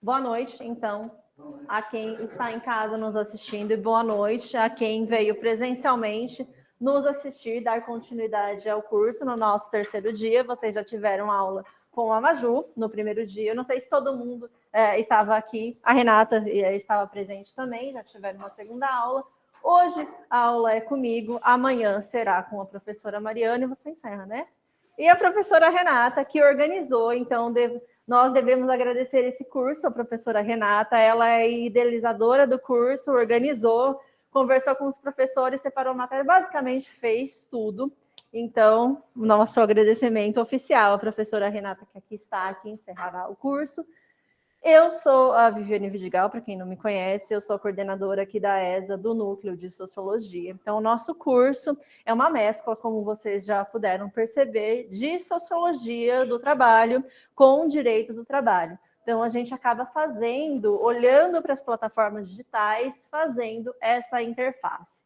Boa noite, então, a quem está em casa nos assistindo, e boa noite a quem veio presencialmente nos assistir, dar continuidade ao curso no nosso terceiro dia. Vocês já tiveram aula com a Maju no primeiro dia. Eu não sei se todo mundo estava aqui, a Renata estava presente também, já tiveram uma segunda aula. Hoje a aula é comigo, amanhã será com a professora Mariana, e você encerra, né? E a professora Renata, que organizou, então, nós devemos agradecer esse curso, a professora Renata, ela é idealizadora do curso, organizou, conversou com os professores, separou matéria, basicamente fez tudo. Então, nosso agradecimento oficial à professora Renata, que aqui está, que encerrará o curso. Eu sou a Viviane Vidigal, para quem não me conhece, eu sou a coordenadora aqui da ESA, do Núcleo de Sociologia. Então, o nosso curso é uma mescla, como vocês já puderam perceber, de Sociologia do Trabalho com Direito do Trabalho. Então, a gente acaba fazendo, olhando para as plataformas digitais, fazendo essa interface.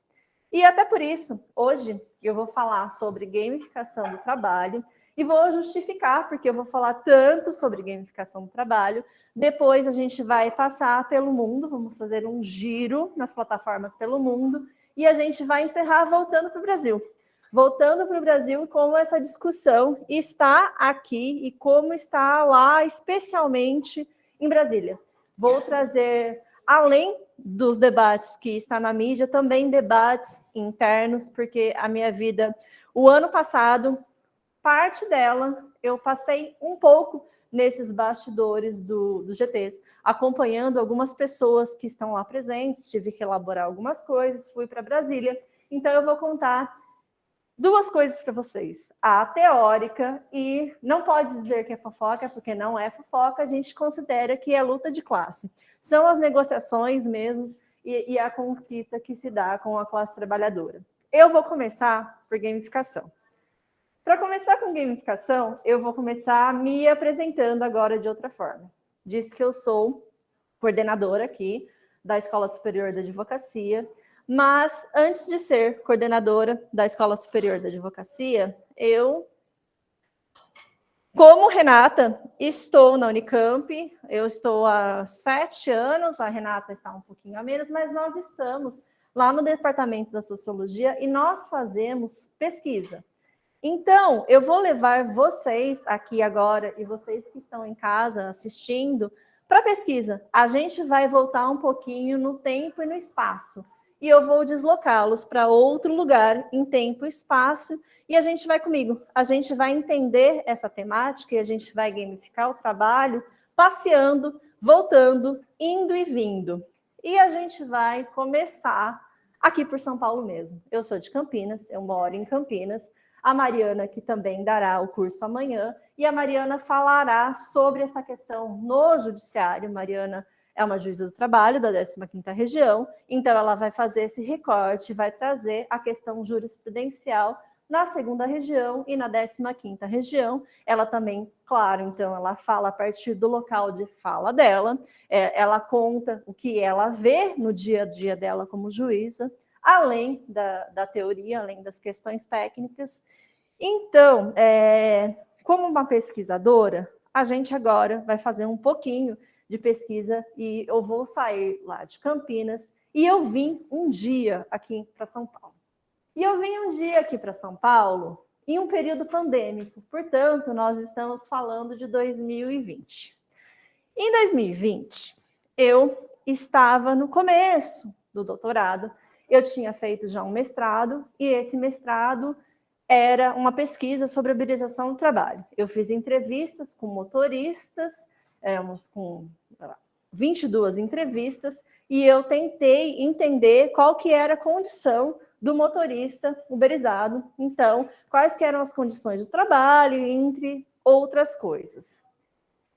E até por isso, hoje, eu vou falar sobre gamificação do trabalho e vou justificar, porque eu vou falar tanto sobre gamificação do trabalho. Depois a gente vai passar pelo mundo, vamos fazer um giro nas plataformas pelo mundo e a gente vai encerrar voltando para o Brasil. Voltando para o Brasil, como essa discussão está aqui e como está lá, especialmente em Brasília. Vou trazer, além dos debates que está na mídia, também debates internos, porque a minha vida, o ano passado, parte dela, eu passei um pouco nesses bastidores dos GTs, acompanhando algumas pessoas que estão lá presentes, tive que elaborar algumas coisas, fui para Brasília, então eu vou contar duas coisas para vocês. A teórica, e não pode dizer que é fofoca, porque não é fofoca, a gente considera que é luta de classe. São as negociações mesmo e a conquista que se dá com a classe trabalhadora. Eu vou começar por gamificação. Para começar com gamificação, eu vou começar me apresentando agora de outra forma. Disse que eu sou coordenadora aqui da Escola Superior da Advocacia, mas antes de ser coordenadora da Escola Superior da Advocacia, eu, como Renata, estou na Unicamp, eu estou há 7 anos, a Renata está um pouquinho a menos, mas nós estamos lá no Departamento da Sociologia e nós fazemos pesquisa. Então, eu vou levar vocês aqui agora e vocês que estão em casa assistindo para a pesquisa. A gente vai voltar um pouquinho no tempo e no espaço. E eu vou deslocá-los para outro lugar em tempo e espaço. E a gente vai comigo. A gente vai entender essa temática e a gente vai gamificar o trabalho, passeando, voltando, indo e vindo. E a gente vai começar aqui por São Paulo mesmo. Eu sou de Campinas, eu moro em Campinas. A Mariana, que também dará o curso amanhã, e a Mariana falará sobre essa questão no judiciário. Mariana é uma juíza do trabalho da 15ª região, então ela vai fazer esse recorte, vai trazer a questão jurisprudencial na 2ª região e na 15ª região. Ela também, claro, então ela fala a partir do local de fala dela, ela conta o que ela vê no dia a dia dela como juíza, além da teoria, além das questões técnicas. Então, como uma pesquisadora, a gente agora vai fazer um pouquinho de pesquisa e eu vou sair lá de Campinas e eu vim um dia aqui para São Paulo. E eu vim um dia aqui para São Paulo em um período pandêmico, portanto, nós estamos falando de 2020. Em 2020, eu estava no começo do doutorado, eu tinha feito já um mestrado, e esse mestrado era uma pesquisa sobre a uberização do trabalho. Eu fiz entrevistas com motoristas, com 22 entrevistas, e eu tentei entender qual que era a condição do motorista uberizado, então, quais que eram as condições do trabalho, entre outras coisas.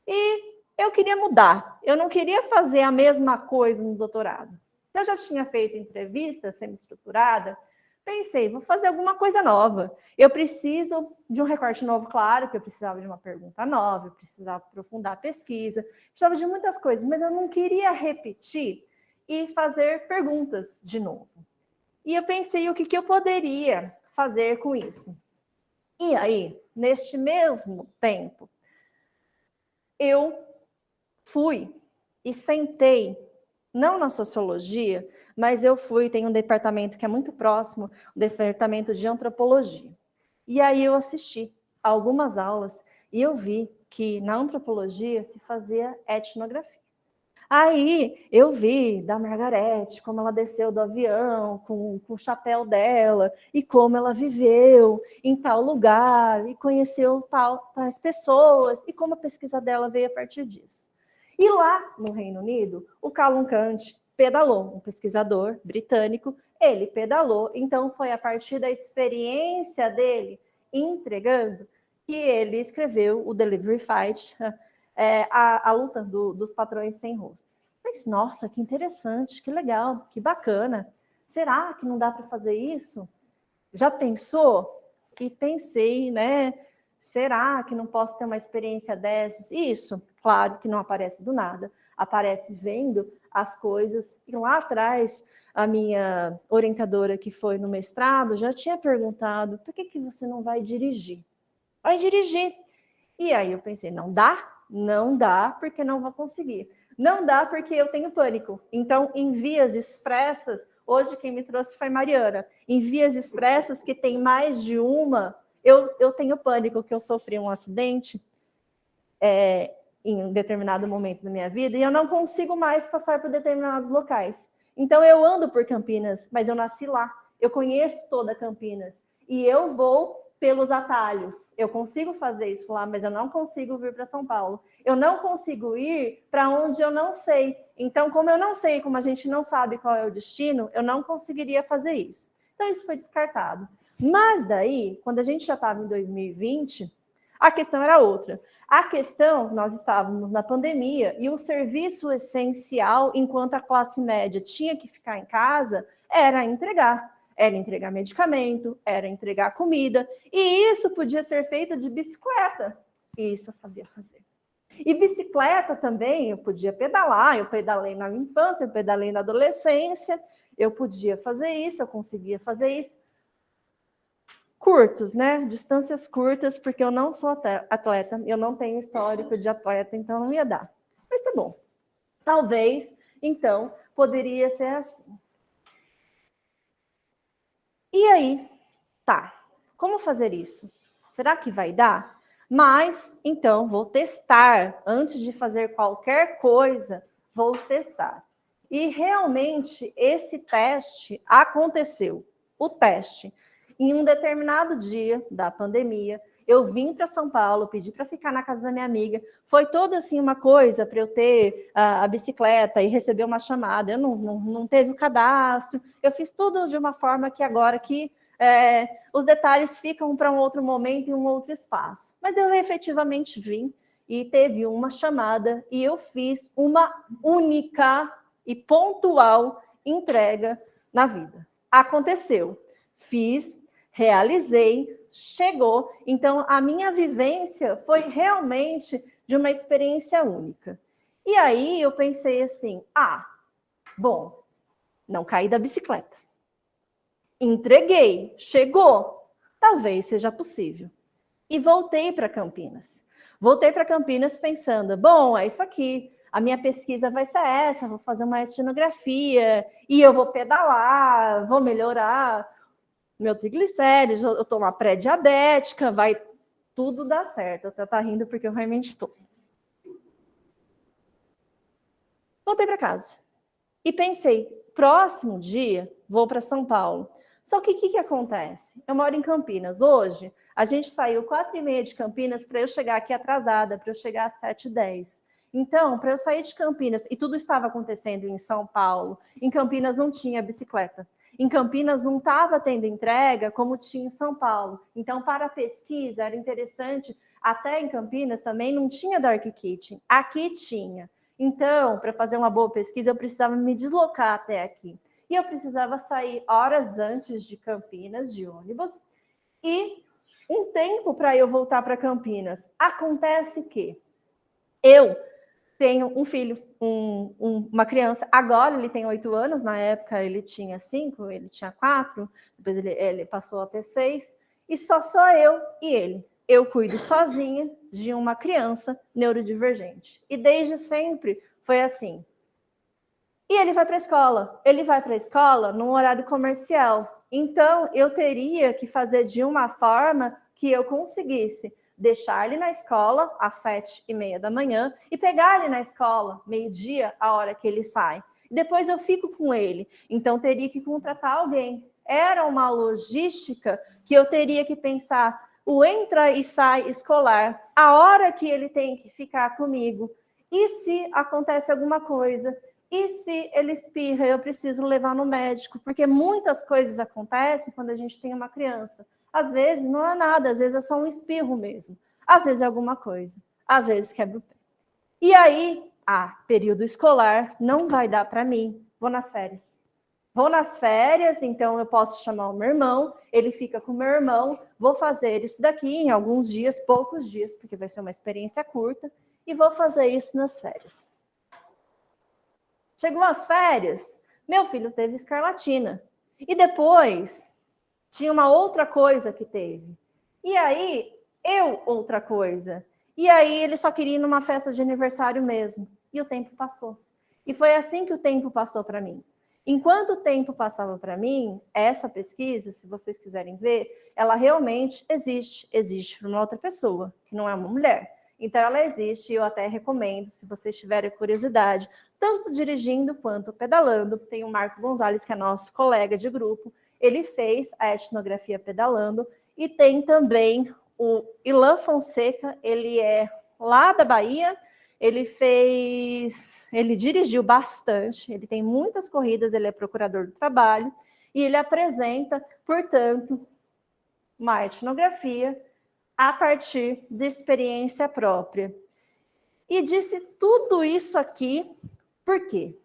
E eu queria mudar, eu não queria fazer a mesma coisa no doutorado. Se eu já tinha feito entrevista semi-estruturada, pensei, vou fazer alguma coisa nova. Eu preciso de um recorte novo, claro que eu precisava de uma pergunta nova, eu precisava aprofundar a pesquisa, precisava de muitas coisas, mas eu não queria repetir e fazer perguntas de novo. E eu pensei o que eu poderia fazer com isso. E aí, neste mesmo tempo, eu fui e sentei, não na sociologia, mas tem um departamento que é muito próximo, o departamento de antropologia. E aí eu assisti a algumas aulas e eu vi que na antropologia se fazia etnografia. Aí eu vi da Margarete, como ela desceu do avião com o chapéu dela, e como ela viveu em tal lugar, e conheceu tais pessoas, e como a pesquisa dela veio a partir disso. E lá no Reino Unido, o Callum Kant pedalou, um pesquisador britânico, ele pedalou, então foi a partir da experiência dele entregando que ele escreveu o Delivery Fight, a luta dos patrões sem rostos. Mas, nossa, que interessante, que legal, que bacana. Será que não dá para fazer isso? Já pensou? E pensei, né? Será que não posso ter uma experiência dessas? Isso, claro que não aparece do nada. Aparece vendo as coisas. E lá atrás, a minha orientadora que foi no mestrado já tinha perguntado: por que você não vai dirigir? Vai dirigir. E aí eu pensei, não dá? Não dá, porque não vou conseguir. Não dá porque eu tenho pânico. Então, em vias expressas, hoje quem me trouxe foi Mariana, em vias expressas que tem mais de uma, eu tenho pânico, que eu sofri um acidente em um determinado momento da minha vida e eu não consigo mais passar por determinados locais. Então, eu ando por Campinas, mas eu nasci lá. Eu conheço toda Campinas. E eu vou pelos atalhos. Eu consigo fazer isso lá, mas eu não consigo vir para São Paulo. Eu não consigo ir para onde eu não sei. Então, como eu não sei, como a gente não sabe qual é o destino, eu não conseguiria fazer isso. Então, isso foi descartado. Mas daí, quando a gente já estava em 2020, a questão era outra. A questão, nós estávamos na pandemia e o serviço essencial, enquanto a classe média tinha que ficar em casa, era entregar. Era entregar medicamento, era entregar comida, e isso podia ser feito de bicicleta. E isso eu sabia fazer. E bicicleta também, eu podia pedalar, eu pedalei na minha infância, eu pedalei na adolescência, eu podia fazer isso, eu conseguia fazer isso. Curtos, né? Distâncias curtas, porque eu não sou atleta, eu não tenho histórico de atleta, então não ia dar. Mas tá bom. Talvez, então, poderia ser assim. E aí, tá, como fazer isso? Será que vai dar? Mas, então, vou testar. Antes de fazer qualquer coisa, vou testar. E realmente, esse teste aconteceu. O teste. Em um determinado dia da pandemia, eu vim para São Paulo, pedi para ficar na casa da minha amiga. Foi toda assim uma coisa para eu ter a bicicleta e receber uma chamada. Eu não teve o cadastro. Eu fiz tudo de uma forma que agora que os detalhes ficam para um outro momento e um outro espaço. Mas eu efetivamente vim e teve uma chamada e eu fiz uma única e pontual entrega na vida. Aconteceu. Fiz, realizei, chegou. Então, a minha vivência foi realmente de uma experiência única. E aí eu pensei assim, bom, não caí da bicicleta. Entreguei, chegou, talvez seja possível. E voltei para Campinas. Voltei para Campinas pensando, bom, é isso aqui, a minha pesquisa vai ser essa, vou fazer uma etnografia, e eu vou pedalar, vou melhorar meu triglicérides, eu estou uma pré-diabética, vai tudo dar certo. Eu tá rindo porque eu realmente estou. Voltei para casa e pensei, próximo dia vou para São Paulo. Só que o que acontece? Eu moro em Campinas. Hoje, a gente saiu 4h30 de Campinas para eu chegar aqui atrasada, para eu chegar às 7h10. Então, para eu sair de Campinas, e tudo estava acontecendo em São Paulo, em Campinas não tinha bicicleta. Em Campinas não estava tendo entrega como tinha em São Paulo. Então, para a pesquisa, era interessante, até em Campinas também não tinha Dark Kitchen. Aqui tinha. Então, para fazer uma boa pesquisa, eu precisava me deslocar até aqui. E eu precisava sair horas antes de Campinas, de ônibus, e um tempo para eu voltar para Campinas. Acontece que eu tenho um filho, uma criança, agora ele tem 8 anos, na época ele tinha 5, ele tinha 4, depois ele passou a ter 6, e só sou eu e ele. Eu cuido sozinha de uma criança neurodivergente. E desde sempre foi assim. E ele vai para a escola. Ele vai para a escola num horário comercial. Então, eu teria que fazer de uma forma que eu conseguisse deixar ele na escola às 7h30 da manhã e pegar ele na escola, meio-dia, a hora que ele sai. Depois eu fico com ele. Então, teria que contratar alguém. Era uma logística que eu teria que pensar o entra e sai escolar, a hora que ele tem que ficar comigo. E se acontece alguma coisa? E se ele espirra, eu preciso levar no médico? Porque muitas coisas acontecem quando a gente tem uma criança. Às vezes não é nada, às vezes é só um espirro mesmo. Às vezes é alguma coisa, às vezes quebra o pé. E aí, período escolar não vai dar para mim. Vou nas férias. Vou nas férias, então eu posso chamar o meu irmão, ele fica com o meu irmão, vou fazer isso daqui em alguns dias, poucos dias, porque vai ser uma experiência curta, e vou fazer isso nas férias. Chegou as férias, meu filho teve escarlatina. E depois, tinha uma outra coisa que teve. E aí, outra coisa. E aí, ele só queria ir numa festa de aniversário mesmo. E o tempo passou. E foi assim que o tempo passou para mim. Enquanto o tempo passava para mim, essa pesquisa, se vocês quiserem ver, ela realmente existe. Existe para uma outra pessoa, que não é uma mulher. Então, ela existe e eu até recomendo, se vocês tiverem curiosidade, tanto dirigindo quanto pedalando. Tem o Marco Gonzalez, que é nosso colega de grupo, ele fez a etnografia pedalando, e tem também o Ilan Fonseca, ele é lá da Bahia, ele dirigiu bastante, ele tem muitas corridas, ele é procurador do trabalho, e ele apresenta, portanto, uma etnografia a partir de experiência própria. E disse tudo isso aqui, por quê?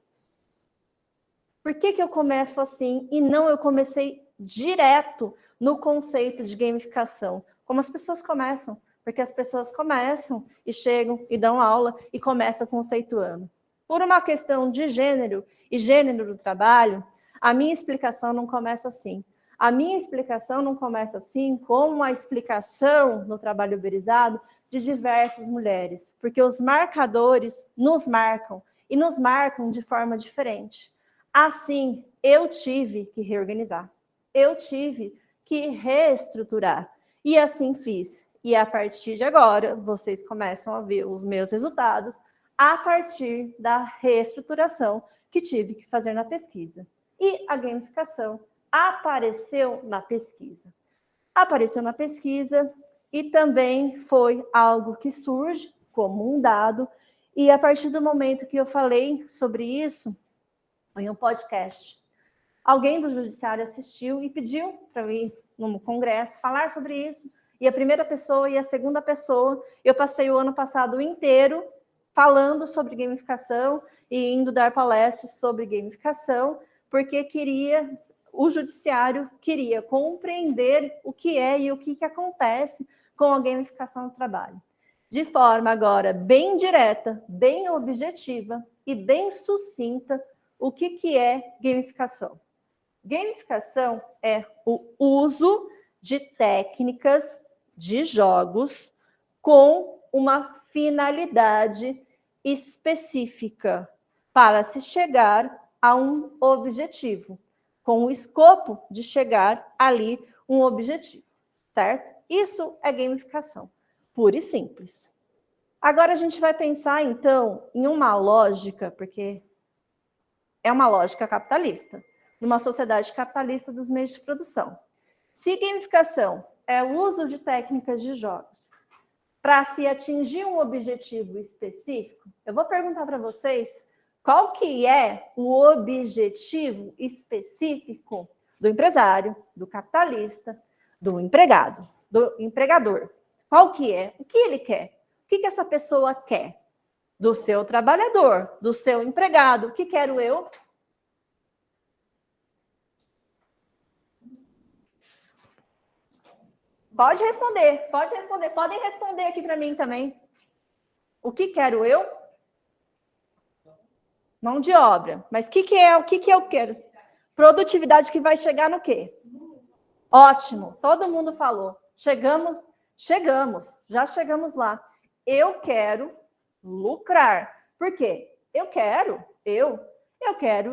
Por que eu começo assim e não eu comecei direto no conceito de gamificação? Como as pessoas começam, porque as pessoas começam e chegam e dão aula e começam conceituando. Por uma questão de gênero e gênero do trabalho, a minha explicação não começa assim. A minha explicação não começa assim como a explicação no trabalho uberizado de diversas mulheres, porque os marcadores nos marcam e nos marcam de forma diferente. Assim, eu tive que reorganizar, eu tive que reestruturar, e assim fiz. E a partir de agora, vocês começam a ver os meus resultados a partir da reestruturação que tive que fazer na pesquisa. E a gamificação apareceu na pesquisa. Apareceu na pesquisa e também foi algo que surge como um dado, e a partir do momento que eu falei sobre isso, foi um podcast. Alguém do judiciário assistiu e pediu para eu ir no congresso falar sobre isso. E a primeira pessoa e a segunda pessoa, eu passei o ano passado inteiro falando sobre gamificação e indo dar palestras sobre gamificação, porque o judiciário queria compreender o que é e o que acontece com a gamificação do trabalho. De forma agora bem direta, bem objetiva e bem sucinta, o que é gamificação? Gamificação é o uso de técnicas de jogos com uma finalidade específica para se chegar a um objetivo, com o escopo de chegar ali um objetivo, certo? Isso é gamificação, pura e simples. Agora a gente vai pensar, então, em uma lógica, porque é uma lógica capitalista, numa sociedade capitalista dos meios de produção. Se gamificação é o uso de técnicas de jogos para se atingir um objetivo específico, eu vou perguntar para vocês qual que é o objetivo específico do empresário, do capitalista, do empregado, do empregador. Qual que é? O que ele quer? O que essa pessoa quer? Do seu trabalhador, do seu empregado. O que quero eu? Pode responder, podem responder aqui para mim também. O que quero eu? Mão de obra. Mas o que eu quero? Produtividade que vai chegar no quê? Ótimo, todo mundo falou. Já chegamos lá. Eu quero lucrar. Por quê? Eu quero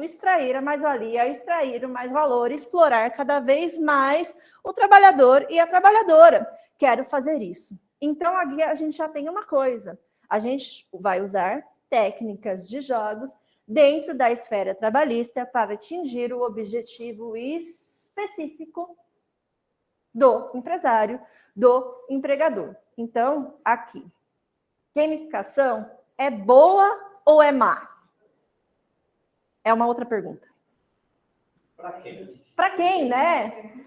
extrair a mais-valia, extrair o mais valor, explorar cada vez mais o trabalhador e a trabalhadora. Quero fazer isso. Então, aqui a gente já tem uma coisa. A gente vai usar técnicas de jogos dentro da esfera trabalhista para atingir o objetivo específico do empresário, do empregador. Então, aqui, gamificação é boa ou é má? É uma outra pergunta. Para quem? Para quem, né?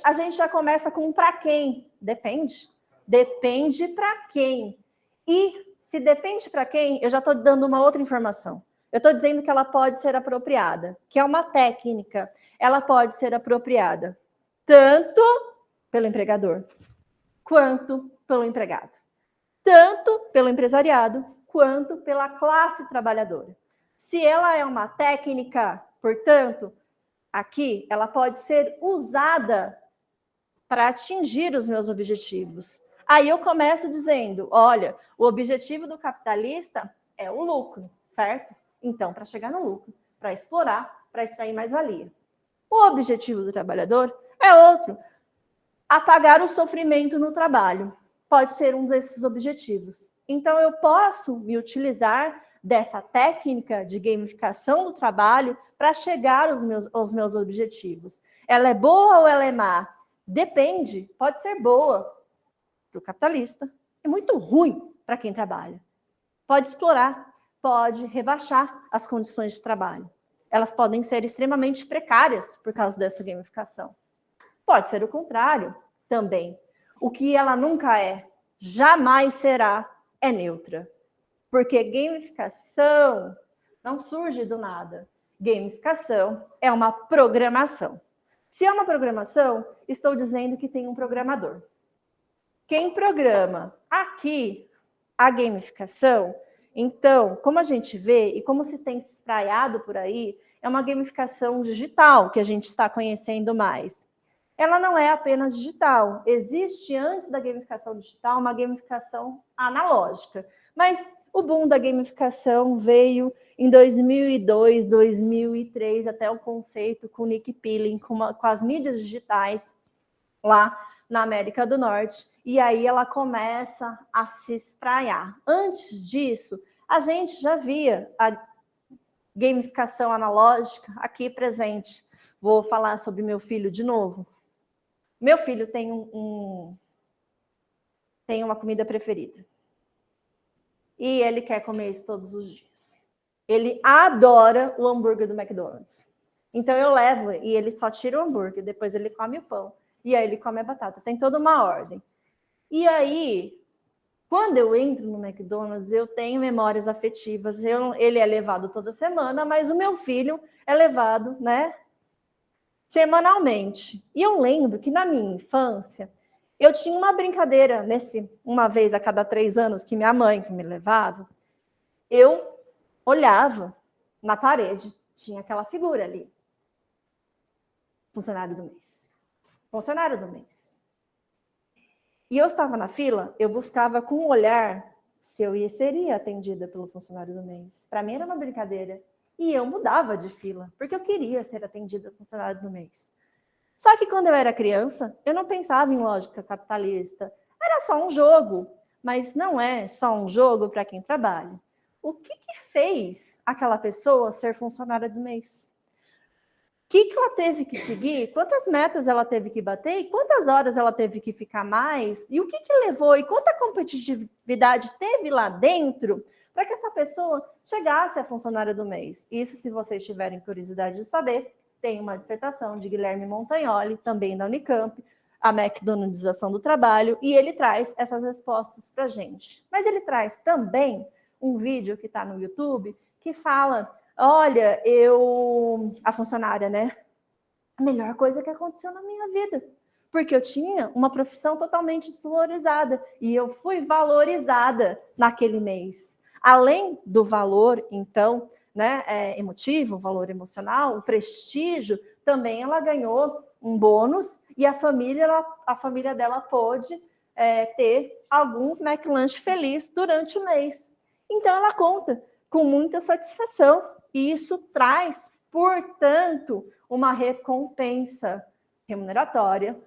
A gente já começa com para quem. Depende. Depende para quem. E se depende para quem, eu já estou dando uma outra informação. Eu estou dizendo que ela pode ser apropriada, que é uma técnica. Ela pode ser apropriada tanto pelo empregador quanto pelo empregado. Tanto pelo empresariado quanto pela classe trabalhadora. Se ela é uma técnica, portanto, aqui ela pode ser usada para atingir os meus objetivos. Aí eu começo dizendo, olha, o objetivo do capitalista é o lucro, certo? Então, para chegar no lucro, para explorar, para extrair mais valia. O objetivo do trabalhador é outro, apagar o sofrimento no trabalho. Pode ser um desses objetivos. Então, eu posso me utilizar dessa técnica de gamificação do trabalho para chegar aos meus objetivos. Ela é boa ou ela é má? Depende. Pode ser boa para o capitalista e muito ruim para quem trabalha. Pode explorar, pode rebaixar as condições de trabalho. Elas podem ser extremamente precárias por causa dessa gamificação. Pode ser o contrário também. O que ela nunca é, jamais será, é neutra. Porque gamificação não surge do nada. Gamificação é uma programação. Se é uma programação, estou dizendo que tem um programador. Quem programa aqui a gamificação, então, como a gente vê e como se tem espraiado por aí, é uma gamificação digital que a gente está conhecendo mais. Ela não é apenas digital. Existe, antes da gamificação digital, uma gamificação analógica. Mas o boom da gamificação veio em 2002, 2003, até o conceito com o Nick Pilling, com as mídias digitais lá na América do Norte. E aí ela começa a se espraiar. Antes disso, a gente já via a gamificação analógica aqui presente. Vou falar sobre meu filho de novo. Meu filho tem tem uma comida preferida. E ele quer comer isso todos os dias. Ele adora o hambúrguer do McDonald's. Então eu levo e ele só tira o hambúrguer, depois ele come o pão. E aí ele come a batata. Tem toda uma ordem. E aí, quando eu entro no McDonald's, eu tenho memórias afetivas. Ele é levado toda semana, mas o meu filho é levado, né, semanalmente. E eu lembro que na minha infância, eu tinha uma brincadeira, uma vez a cada 3 anos, que minha mãe que me levava, eu olhava na parede, tinha aquela figura ali. Funcionário do mês. Funcionário do mês. E eu estava na fila, eu buscava com um olhar se eu seria atendida pelo funcionário do mês. Para mim era uma brincadeira. E eu mudava de fila, porque eu queria ser atendida pelo funcionário do mês. Só que quando eu era criança, eu não pensava em lógica capitalista. Era só um jogo, mas não é só um jogo para quem trabalha. O que fez aquela pessoa ser funcionária do mês? O que ela teve que seguir? Quantas metas ela teve que bater? E quantas horas ela teve que ficar mais? E o que levou? E quanta competitividade teve lá dentro para que essa pessoa chegasse a funcionária do mês? Isso, se vocês tiverem curiosidade de saber, tem uma dissertação de Guilherme Montagnoli, também da Unicamp, a McDonaldização do trabalho, e ele traz essas respostas para a gente. Mas ele traz também um vídeo que está no YouTube que fala, olha, a funcionária, né? A melhor coisa que aconteceu na minha vida, porque eu tinha uma profissão totalmente desvalorizada e eu fui valorizada naquele mês. Além do valor, então, né, emotivo, valor emocional, o prestígio, também ela ganhou um bônus e a família dela pôde ter alguns McLanche felizes durante o mês. Então ela conta com muita satisfação. E isso traz, portanto, uma recompensa remuneratória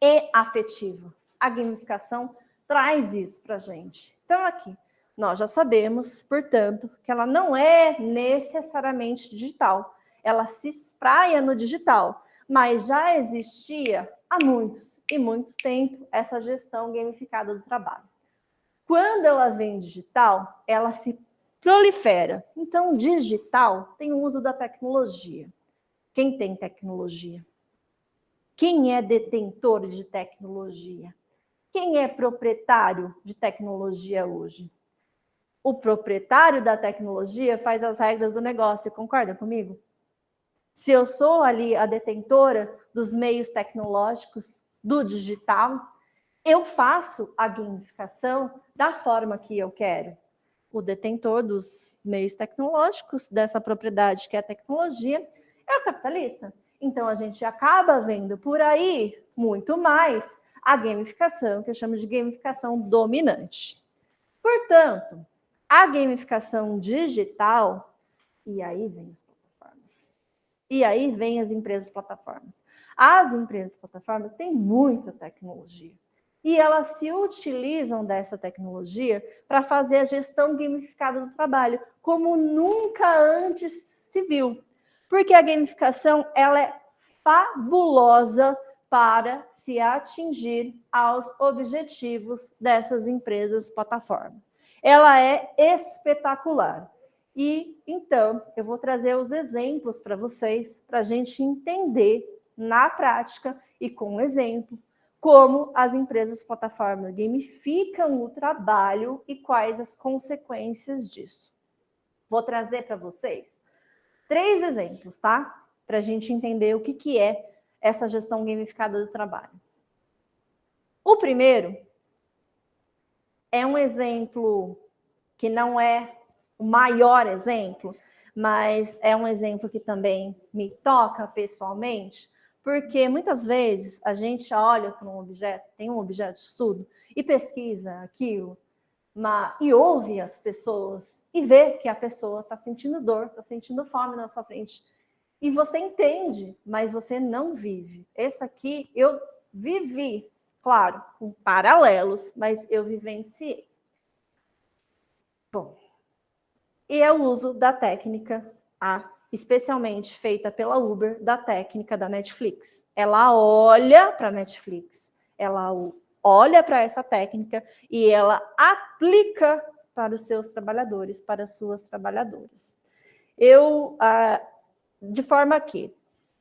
e afetiva. A gamificação traz isso para a gente. Então, aqui, nós já sabemos, portanto, que ela não é necessariamente digital. Ela se espraia no digital, mas já existia há muitos e muito tempo essa gestão gamificada do trabalho. Quando ela vem digital, ela se prolifera. Então, digital tem o uso da tecnologia. Quem tem tecnologia? Quem é detentor de tecnologia? Quem é proprietário de tecnologia hoje? O proprietário da tecnologia faz as regras do negócio, concorda comigo? Se eu sou ali a detentora dos meios tecnológicos, do digital, eu faço a gamificação da forma que eu quero. O detentor dos meios tecnológicos, dessa propriedade que é a tecnologia, é o capitalista. Então, a gente acaba vendo por aí muito mais a gamificação, que eu chamo de gamificação dominante. Portanto, a gamificação digital, e aí vem as plataformas. E aí vem as empresas plataformas. As empresas plataformas têm muita tecnologia. E elas se utilizam dessa tecnologia para fazer a gestão gamificada do trabalho, como nunca antes se viu. Porque a gamificação ela é fabulosa para se atingir aos objetivos dessas empresas plataforma. Ela é espetacular. E, então, eu vou trazer os exemplos para vocês, para a gente entender na prática e com exemplo, como as empresas plataforma gamificam o trabalho e quais as consequências disso. Vou trazer para vocês 3 exemplos, tá? Para a gente entender o que é essa gestão gamificada do trabalho. O primeiro é um exemplo que não é o maior exemplo, mas é um exemplo que também me toca pessoalmente, porque muitas vezes a gente olha para um objeto, tem um objeto de estudo, e pesquisa aquilo, e ouve as pessoas, e vê que a pessoa está sentindo dor, está sentindo fome na sua frente. E você entende, mas você não vive. Esse aqui eu vivi, claro, com paralelos, mas eu vivenciei. Bom, e é o uso da técnica especialmente feita pela Uber, da técnica da Netflix. Ela olha para a Netflix, ela olha para essa técnica e ela aplica para os seus trabalhadores, para as suas trabalhadoras. De forma que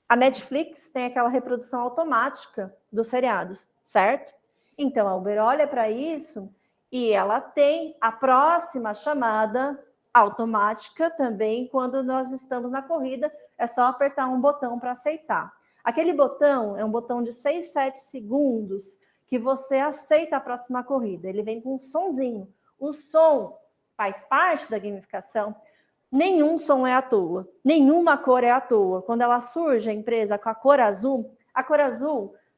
a Netflix tem aquela reprodução automática dos seriados, certo? Então, a Uber olha para isso e ela tem a próxima chamada automática também, quando nós estamos na corrida, é só apertar um botão para aceitar. Aquele botão é um botão de 6, 7 segundos que você aceita a próxima corrida. Ele vem com um sonzinho. O som faz parte da gamificação. Nenhum som é à toa, nenhuma cor é à toa. Quando ela surge, a empresa com a cor azul,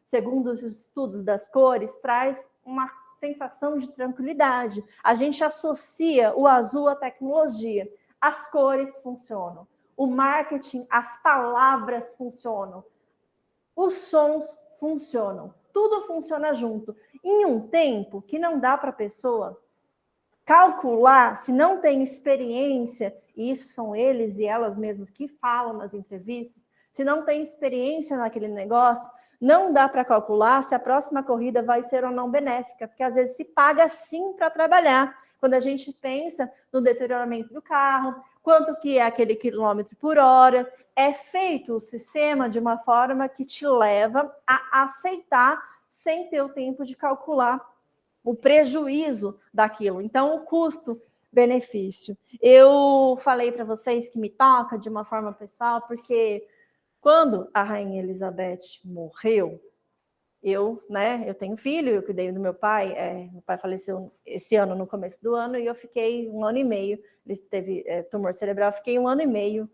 segundo os estudos das cores, traz uma sensação de tranquilidade. A gente associa o azul à tecnologia. As cores funcionam. O marketing, as palavras funcionam. Os sons funcionam. Tudo funciona junto. Em um tempo que não dá para a pessoa calcular, se não tem experiência, e isso são eles e elas mesmos que falam nas entrevistas, se não tem experiência naquele negócio, não dá para calcular se a próxima corrida vai ser ou não benéfica, porque às vezes se paga sim para trabalhar. Quando a gente pensa no deterioramento do carro, quanto que é aquele quilômetro por hora, é feito o sistema de uma forma que te leva a aceitar sem ter o tempo de calcular o prejuízo daquilo. Então, o custo-benefício. Eu falei para vocês que me toca de uma forma pessoal, porque quando a Rainha Elizabeth morreu, eu tenho filho, eu cuidei do meu pai faleceu esse ano, no começo do ano, e eu fiquei 1 ano e meio, ele teve tumor cerebral, fiquei 1 ano e meio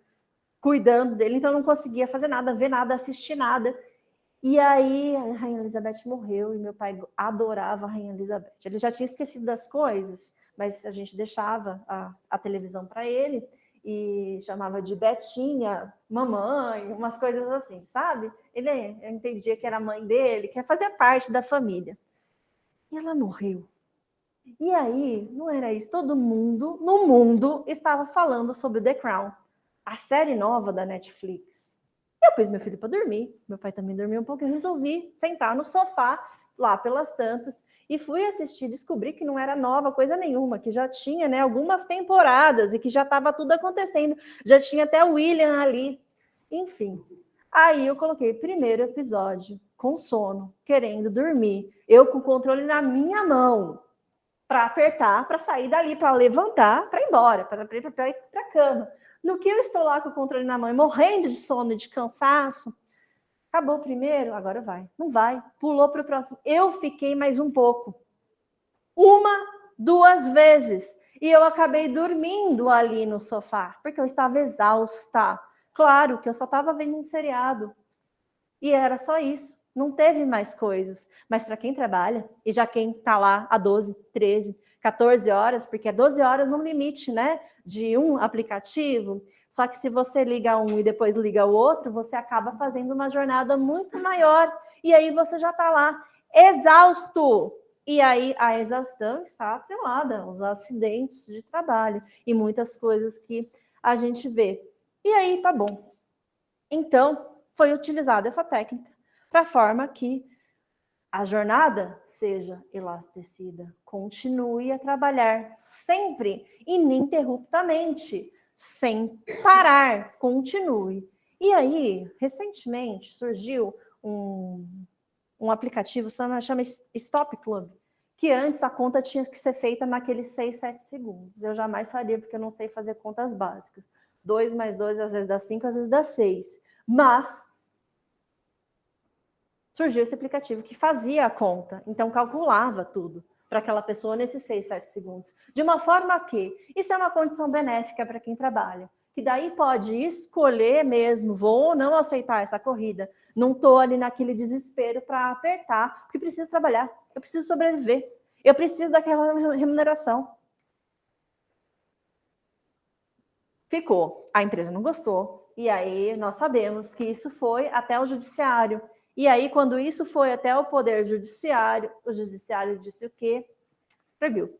cuidando dele, então eu não conseguia fazer nada, ver nada, assistir nada. E aí a Rainha Elizabeth morreu e meu pai adorava a Rainha Elizabeth. Ele já tinha esquecido das coisas, mas a gente deixava a televisão para ele e chamava de Betinha, mamãe, umas coisas assim, sabe? Ele entendia que era a mãe dele, que fazia parte da família. E ela morreu. E aí, não era isso, todo mundo no mundo estava falando sobre The Crown, a série nova da Netflix. Eu pus meu filho para dormir, meu pai também dormiu um pouco, eu resolvi sentar no sofá, lá pelas tantas, e fui assistir, descobri que não era nova coisa nenhuma, que já tinha, né, algumas temporadas e que já estava tudo acontecendo, já tinha até o William ali, enfim. Aí eu coloquei primeiro episódio, com sono, querendo dormir, eu com o controle na minha mão, para apertar, para sair dali, para levantar, para ir embora, para ir para a cama. No que eu estou lá com o controle na mão, morrendo de sono e de cansaço, acabou o primeiro, agora vai. Não vai, pulou para o próximo. Eu fiquei mais um pouco. 1, 2 vezes. E eu acabei dormindo ali no sofá, porque eu estava exausta. Claro que eu só estava vendo um seriado. E era só isso. Não teve mais coisas. Mas para quem trabalha, e já quem está lá há 12, 13, 14 horas, porque é 12 horas no limite, né? De um aplicativo. Só que se você liga um e depois liga o outro, você acaba fazendo uma jornada muito maior. E aí você já está lá exausto. E aí a exaustão está atrelada aos acidentes de trabalho e muitas coisas que a gente vê. E aí tá bom. Então, foi utilizada essa técnica para a forma que a jornada seja elastecida, continue a trabalhar sempre, ininterruptamente, sem parar, continue. E aí, recentemente, surgiu um aplicativo chama Stop Club, que antes a conta tinha que ser feita naqueles 6, 7 segundos. Eu jamais faria, porque eu não sei fazer contas básicas. 2 mais 2, às vezes dá 5, às vezes dá 6. Mas surgiu esse aplicativo que fazia a conta, então calculava tudo para aquela pessoa nesses 6, 7 segundos. De uma forma que isso é uma condição benéfica para quem trabalha, que daí pode escolher mesmo, vou ou não aceitar essa corrida. Não estou ali naquele desespero para apertar, porque preciso trabalhar, eu preciso sobreviver, eu preciso daquela remuneração. Ficou. A empresa não gostou. E aí nós sabemos que isso foi até o judiciário. E aí, quando isso foi até o Poder Judiciário, o Judiciário disse o quê? Proibiu.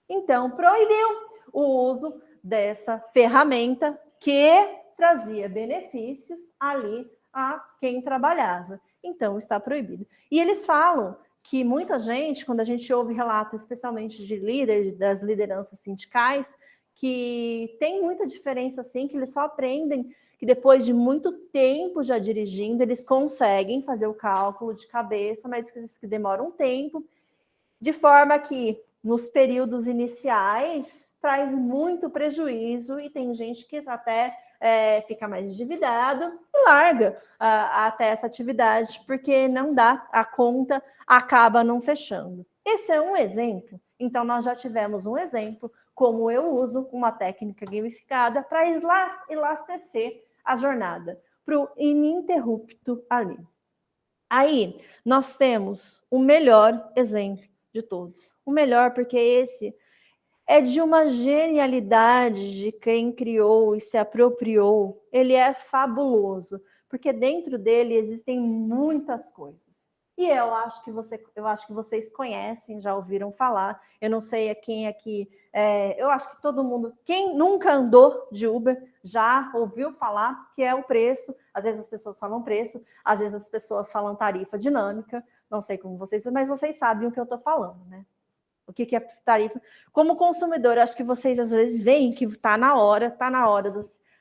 Então, proibiu o uso dessa ferramenta que trazia benefícios ali a quem trabalhava. Então, está proibido. E eles falam que muita gente, quando a gente ouve relatos, especialmente de líderes, das lideranças sindicais, que tem muita diferença, assim, que eles só aprendem que depois de muito tempo já dirigindo, eles conseguem fazer o cálculo de cabeça, mas que demoram um tempo, de forma que nos períodos iniciais traz muito prejuízo e tem gente que até fica mais endividado e larga até essa atividade, porque não dá, a conta acaba não fechando. Esse é um exemplo. Então, nós já tivemos um exemplo, como eu uso uma técnica gamificada para elastecer a jornada, para o ininterrupto ali. Aí, nós temos o melhor exemplo de todos. O melhor porque esse é de uma genialidade de quem criou e se apropriou. Ele é fabuloso, porque dentro dele existem muitas coisas. E eu acho que vocês conhecem, já ouviram falar. Eu não sei quem aqui. Eu acho que todo mundo, quem nunca andou de Uber, já ouviu falar que é o preço. Às vezes as pessoas falam preço, às vezes as pessoas falam tarifa dinâmica. Não sei como vocês, mas vocês sabem o que eu estou falando, né? O que é tarifa? Como consumidor, acho que vocês às vezes veem que está na hora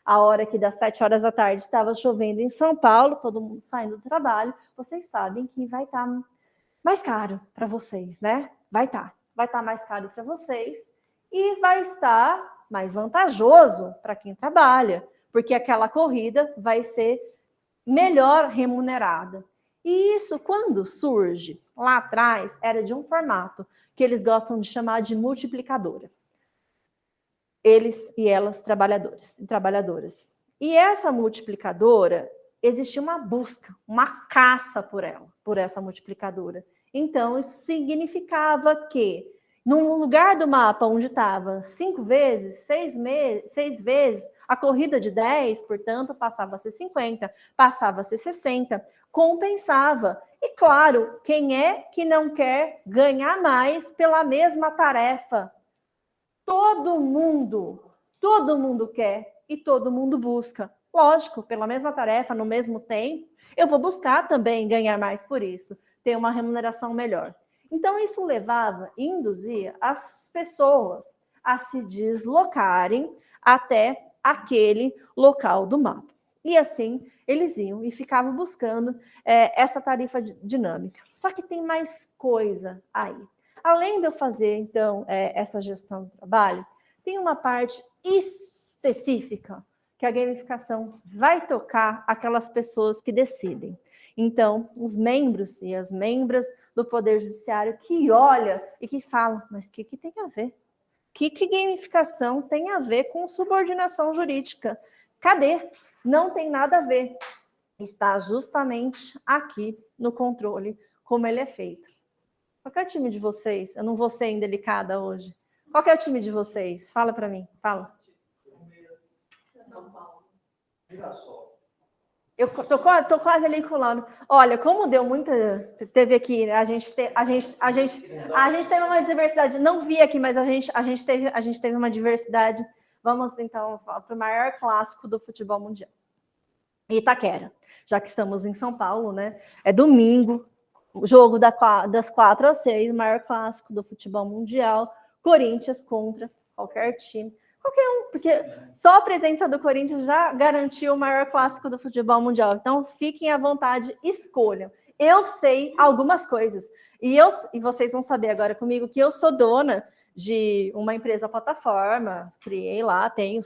a hora que das 7 horas da tarde estava chovendo em São Paulo, todo mundo saindo do trabalho, vocês sabem que vai estar mais caro para vocês, né? Vai estar mais caro para vocês e vai estar mais vantajoso para quem trabalha, porque aquela corrida vai ser melhor remunerada. E isso, quando surge lá atrás, era de um formato que eles gostam de chamar de multiplicadora. Eles e elas, trabalhadores e trabalhadoras. E essa multiplicadora, existia uma busca, uma caça por ela, por essa multiplicadora. Então, isso significava que Num lugar do mapa onde estava 5 vezes, 6 vezes, a corrida de 10, portanto, passava a ser 50, passava a ser 60, compensava. E claro, quem é que não quer ganhar mais pela mesma tarefa? Todo mundo quer e todo mundo busca. Lógico, pela mesma tarefa, no mesmo tempo, eu vou buscar também ganhar mais por isso, ter uma remuneração melhor. Então, isso levava e induzia as pessoas a se deslocarem até aquele local do mapa. E assim, eles iam e ficavam buscando essa tarifa dinâmica. Só que tem mais coisa aí. Além de eu fazer, então, essa gestão do trabalho, tem uma parte específica que a gamificação vai tocar aquelas pessoas que decidem. Então, os membros e as membras do Poder Judiciário que olham e que falam, mas o que tem a ver? O que gamificação tem a ver com subordinação jurídica? Cadê? Não tem nada a ver. Está justamente aqui no controle, como ele é feito. Qual que é o time de vocês? Eu não vou ser indelicada hoje. Qual que é o time de vocês? Fala para mim, fala. São Paulo. Mirassol. Eu tô quase ali colando. Olha, como deu muita... Teve aqui, a gente teve uma diversidade. Não vi aqui, mas a gente teve uma diversidade. Vamos, então, para o maior clássico do futebol mundial. Itaquera. Já que estamos em São Paulo, né? É domingo. O jogo das 4 às 6, maior clássico do futebol mundial, Corinthians contra qualquer time. Qualquer um, porque só a presença do Corinthians já garantiu o maior clássico do futebol mundial. Então, fiquem à vontade, escolham. Eu sei algumas coisas. E vocês vão saber agora comigo que eu sou dona de uma empresa plataforma, criei lá, tenho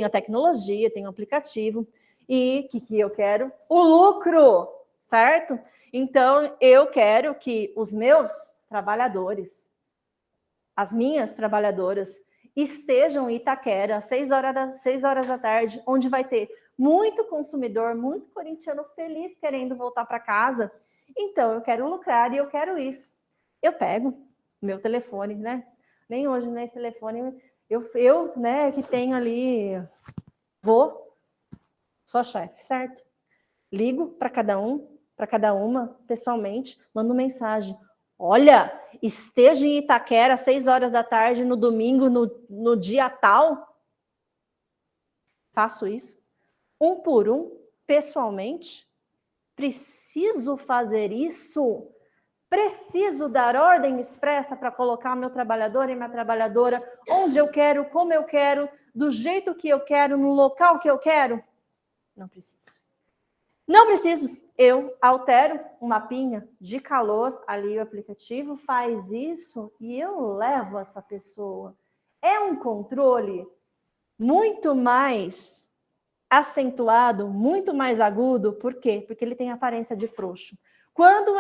a tecnologia, tenho um aplicativo. E o que eu quero? O lucro, certo? Então, eu quero que os meus trabalhadores, as minhas trabalhadoras, estejam em Itaquera, às 6 horas da tarde, onde vai ter muito consumidor, muito corintiano feliz querendo voltar para casa. Então, eu quero lucrar e eu quero isso. Eu pego meu telefone, né? Nem hoje, né? Esse telefone, eu né, que tenho ali, sou a chefe, certo? Ligo para cada uma, pessoalmente, mando mensagem. Olha, esteja em Itaquera às 6 horas da tarde, no domingo, no dia tal. Faço isso. Um por um, pessoalmente. Preciso fazer isso? Preciso dar ordem expressa para colocar meu trabalhador e minha trabalhadora onde eu quero, como eu quero, do jeito que eu quero, no local que eu quero? Não preciso. Não preciso. Eu altero um mapinha de calor, ali o aplicativo faz isso e eu levo essa pessoa. É um controle muito mais acentuado, muito mais agudo. Por quê? Porque ele tem aparência de frouxo. Quando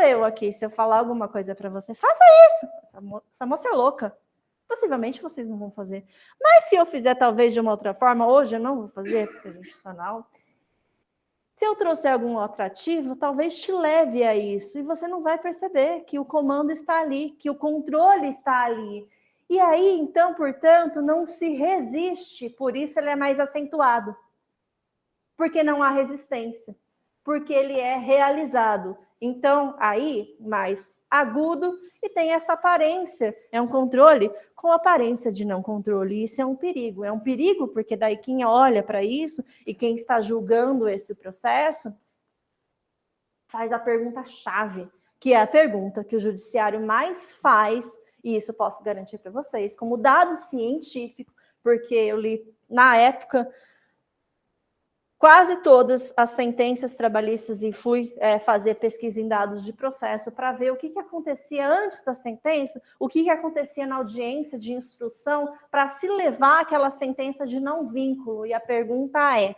se eu falar alguma coisa para você, faça isso. Essa moça é louca. Possivelmente vocês não vão fazer. Mas se eu fizer talvez de uma outra forma, hoje eu não vou fazer, porque a gente está na aula. Se eu trouxer algum atrativo, talvez te leve a isso. E você não vai perceber que o comando está ali, que o controle está ali. E aí, então, portanto, não se resiste. Por isso ele é mais acentuado. Porque não há resistência. Porque ele é realizado. Então, aí, mais agudo e tem essa aparência. É um controle com aparência de não controle. Isso é um perigo. É um perigo porque daí quem olha para isso e quem está julgando esse processo faz a pergunta-chave, que é a pergunta que o judiciário mais faz, e isso posso garantir para vocês, como dado científico, porque eu li na época quase todas as sentenças trabalhistas e fui fazer pesquisa em dados de processo para ver o que acontecia antes da sentença, o que acontecia na audiência de instrução para se levar aquela sentença de não vínculo. E a pergunta é,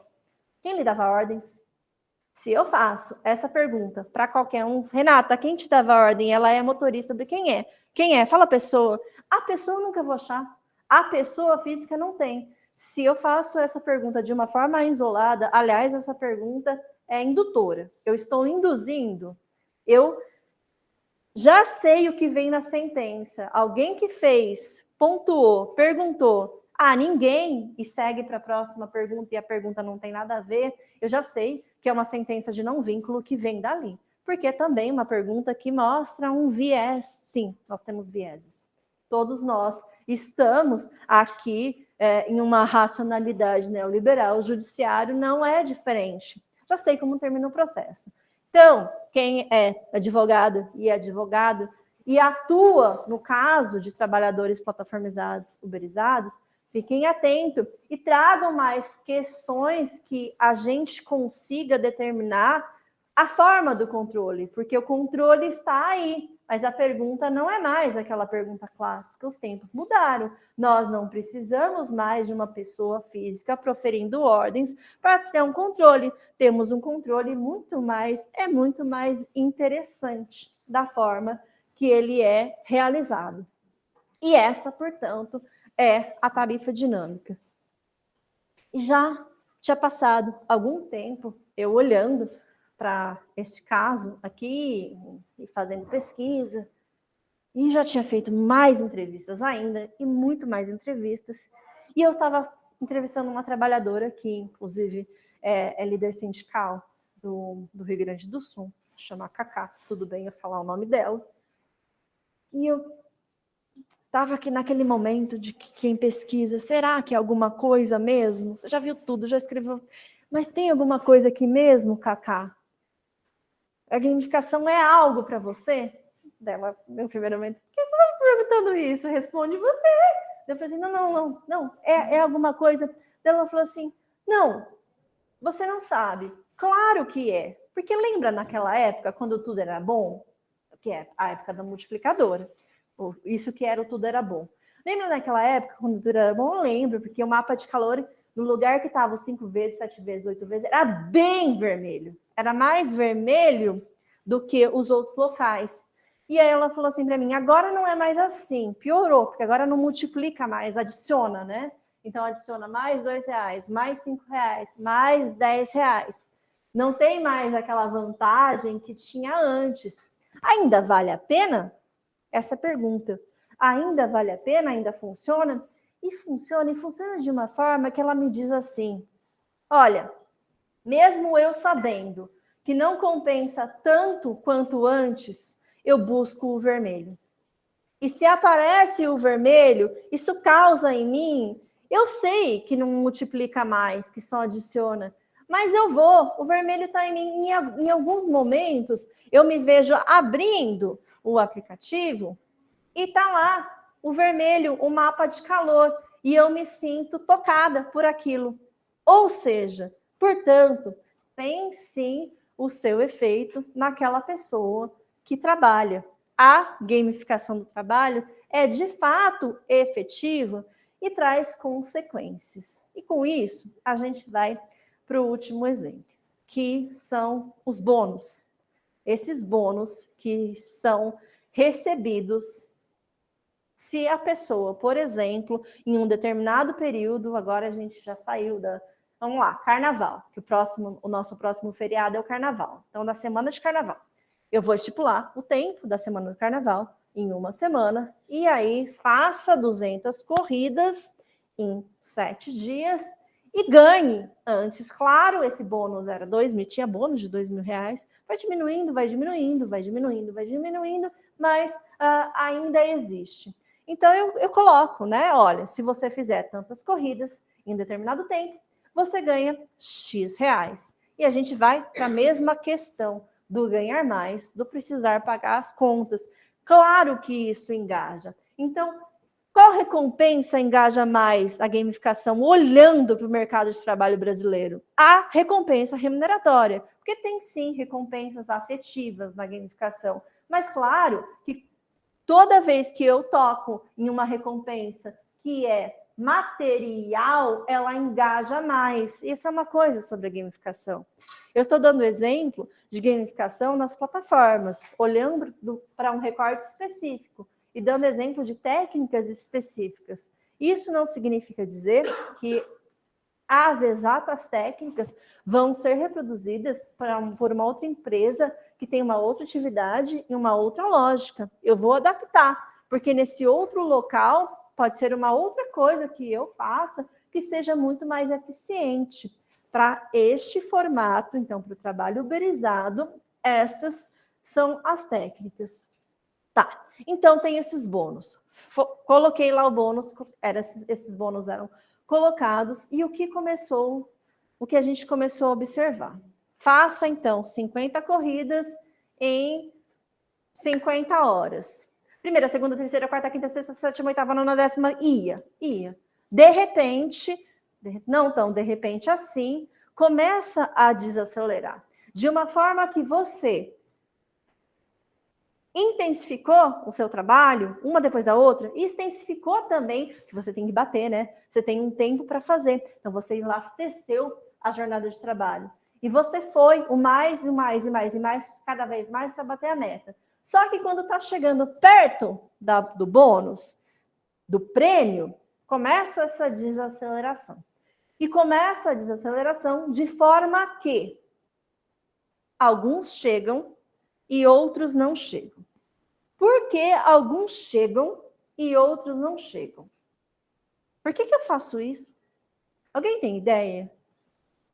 quem lhe dava ordens? Se eu faço essa pergunta para qualquer um, Renata, quem te dava ordem? Ela é motorista de quem é? Quem é? Fala a pessoa. A pessoa eu nunca vou achar. A pessoa física não tem. Se eu faço essa pergunta de uma forma isolada, aliás, essa pergunta é indutora. Eu estou induzindo. Eu Já sei o que vem na sentença. Alguém que fez, pontuou, perguntou, ninguém, e segue para a próxima pergunta, e a pergunta não tem nada a ver, eu já sei que é uma sentença de não vínculo que vem dali. Porque é também uma pergunta que mostra um viés. Sim, nós temos vieses. Todos nós estamos aqui em uma racionalidade neoliberal. O judiciário não é diferente. Já sei como termina o processo. Então, quem é advogado e atua no caso de trabalhadores plataformizados, uberizados, fiquem atentos e tragam mais questões que a gente consiga determinar a forma do controle, porque o controle está aí, mas a pergunta não é mais aquela pergunta clássica, os tempos mudaram. Nós não precisamos mais de uma pessoa física proferindo ordens para ter um controle. Temos um controle muito mais interessante da forma que ele é realizado. E essa, portanto, é a tarifa dinâmica. E já tinha passado algum tempo eu olhando para este caso aqui e fazendo pesquisa, e já tinha feito mais entrevistas ainda, e muito mais entrevistas, e eu estava entrevistando uma trabalhadora que, inclusive, é líder sindical do Rio Grande do Sul, chama Cacá, tudo bem eu falar o nome dela, e eu estava aqui naquele momento de que quem pesquisa, será que é alguma coisa mesmo? Você já viu tudo, já escreveu, mas tem alguma coisa aqui mesmo, Cacá? A gamificação é algo para você? Dela, meu primeiro momento, por que você está me perguntando isso? Responde você. Eu falei, não, é alguma coisa. Ela falou assim, não, você não sabe. Claro que é. Porque lembra naquela época, quando tudo era bom? Que é a época da multiplicadora. Isso que era o tudo era bom. Lembra naquela época, quando tudo era bom? Eu lembro, porque o mapa de calor, no lugar que estava 5 vezes, 7 vezes, 8 vezes, era bem vermelho. Era mais vermelho do que os outros locais. E aí ela falou assim para mim, agora não é mais assim, piorou, porque agora não multiplica mais, adiciona, né? Então adiciona mais R$2, mais R$5, mais R$10. Não tem mais aquela vantagem que tinha antes. Ainda vale a pena? Essa pergunta. Ainda vale a pena? Ainda funciona? E funciona de uma forma que ela me diz assim, olha, mesmo eu sabendo que não compensa tanto quanto antes, eu busco o vermelho. E se aparece o vermelho, isso causa em mim, eu sei que não multiplica mais, que só adiciona, mas eu vou, o vermelho está em mim. Em alguns momentos, eu me vejo abrindo o aplicativo e está lá o vermelho, o mapa de calor, e eu me sinto tocada por aquilo. Ou seja, portanto, tem sim o seu efeito naquela pessoa que trabalha. A gamificação do trabalho é de fato efetiva e traz consequências. E com isso, a gente vai para o último exemplo, que são os bônus. Esses bônus que são recebidos se a pessoa, por exemplo, em um determinado período, agora a gente já saiu da... Vamos lá, carnaval, que o nosso próximo feriado é o carnaval. Então, na semana de carnaval, eu vou estipular o tempo da semana do carnaval em uma semana, e aí faça 200 corridas em 7 dias e ganhe. Antes, claro, esse bônus era 2.000, tinha bônus de R$2.000, vai diminuindo, mas ainda existe. Então, eu coloco, né? Olha, se você fizer tantas corridas em determinado tempo, você ganha X reais. E a gente vai para a mesma questão do ganhar mais, do precisar pagar as contas. Claro que isso engaja. Então, qual recompensa engaja mais a gamificação olhando para o mercado de trabalho brasileiro? A recompensa remuneratória, porque tem sim recompensas afetivas na gamificação. Mas claro que toda vez que eu toco em uma recompensa que é material, ela engaja mais. Isso é uma coisa sobre a gamificação. Eu estou dando exemplo de gamificação nas plataformas, olhando para um recorte específico e dando exemplo de técnicas específicas. Isso não significa dizer que as exatas técnicas vão ser reproduzidas por uma outra empresa que que tem uma outra atividade e uma outra lógica. Eu vou adaptar, porque nesse outro local pode ser uma outra coisa que eu faça que seja muito mais eficiente. Para este formato, então, para o trabalho uberizado, essas são as técnicas. Tá, então tem esses bônus. Coloquei lá o bônus, esses bônus eram colocados, e o que a gente começou a observar? Faça, então, 50 corridas em 50 horas. Primeira, segunda, terceira, quarta, quinta, sexta, sétima, oitava, nona, décima, ia. De repente, não tão de repente assim, começa a desacelerar. De uma forma que você intensificou o seu trabalho, uma depois da outra, e extensificou também, que você tem que bater, né? Você tem um tempo para fazer. Então, você elasteceu a jornada de trabalho. E você foi o mais, cada vez mais para bater a meta. Só que quando está chegando perto do bônus, do prêmio, começa essa desaceleração. E começa a desaceleração de forma que alguns chegam e outros não chegam. Por que alguns chegam e outros não chegam? Por que eu faço isso? Alguém tem ideia?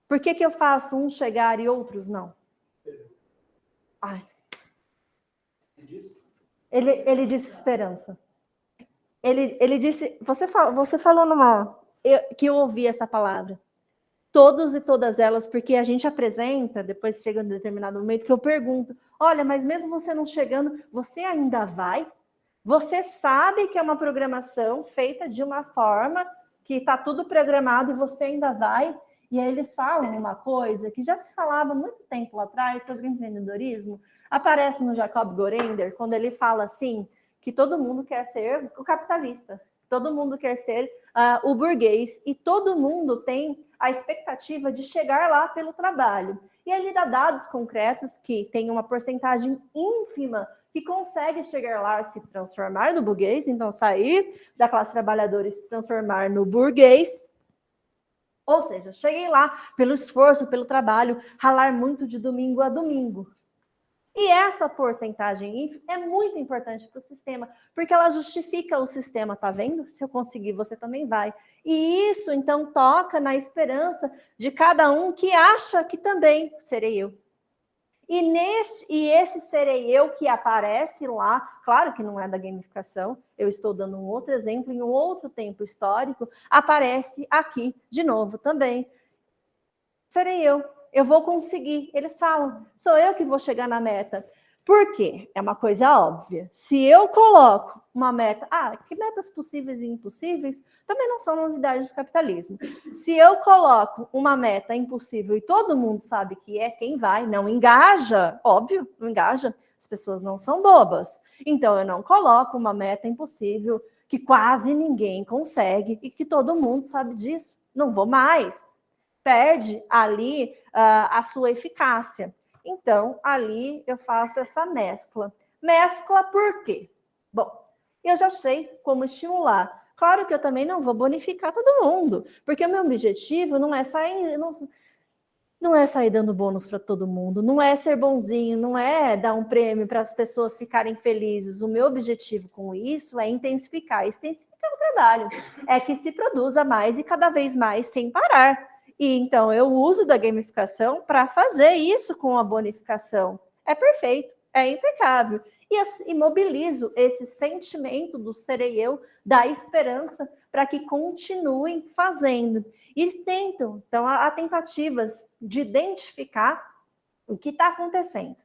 Por que eu faço uns chegar e outros não? Ai. Ele disse esperança. Ele disse, você falou que eu ouvi essa palavra. Todos e todas elas, porque a gente apresenta, depois chega um determinado momento que eu pergunto, olha, mas mesmo você não chegando, você ainda vai? Você sabe que é uma programação feita de uma forma que está tudo programado e você ainda vai? E aí eles falam uma coisa que já se falava muito tempo lá atrás sobre empreendedorismo, aparece no Jacob Gorender, quando ele fala assim, que todo mundo quer ser o capitalista, todo mundo quer ser o burguês, e todo mundo tem a expectativa de chegar lá pelo trabalho. E ele dá dados concretos que tem uma porcentagem ínfima que consegue chegar lá, se transformar no burguês, então sair da classe trabalhadora e se transformar no burguês. Ou seja, cheguei lá pelo esforço, pelo trabalho, ralar muito de domingo a domingo. E essa porcentagem é muito importante para o sistema, porque ela justifica o sistema, tá vendo? Se eu conseguir, você também vai. E isso, então, toca na esperança de cada um que acha que também serei eu. E esse serei eu que aparece lá, claro que não é da gamificação, eu estou dando um outro exemplo, em um outro tempo histórico, aparece aqui de novo também. Serei eu. Eu vou conseguir. Eles falam, sou eu que vou chegar na meta. Por quê? É uma coisa óbvia. Se eu coloco uma meta, que metas possíveis e impossíveis também não são novidades do capitalismo. Se eu coloco uma meta impossível e todo mundo sabe que é quem vai, não engaja, óbvio, não engaja, as pessoas não são bobas. Então eu não coloco uma meta impossível que quase ninguém consegue e que todo mundo sabe disso. Não vou mais. Perde ali a sua eficácia. Então, ali eu faço essa mescla. Mescla por quê? Bom, eu já sei como estimular. Claro que eu também não vou bonificar todo mundo, porque o meu objetivo não é sair, não é sair dando bônus para todo mundo, não é ser bonzinho, não é dar um prêmio para as pessoas ficarem felizes. O meu objetivo com isso é intensificar o trabalho. É que se produza mais e cada vez mais sem parar. E então eu uso da gamificação para fazer isso com a bonificação. É perfeito, é impecável. E mobilizo esse sentimento do serei eu, da esperança, para que continuem fazendo. E tentam, então, há tentativas de identificar o que está acontecendo.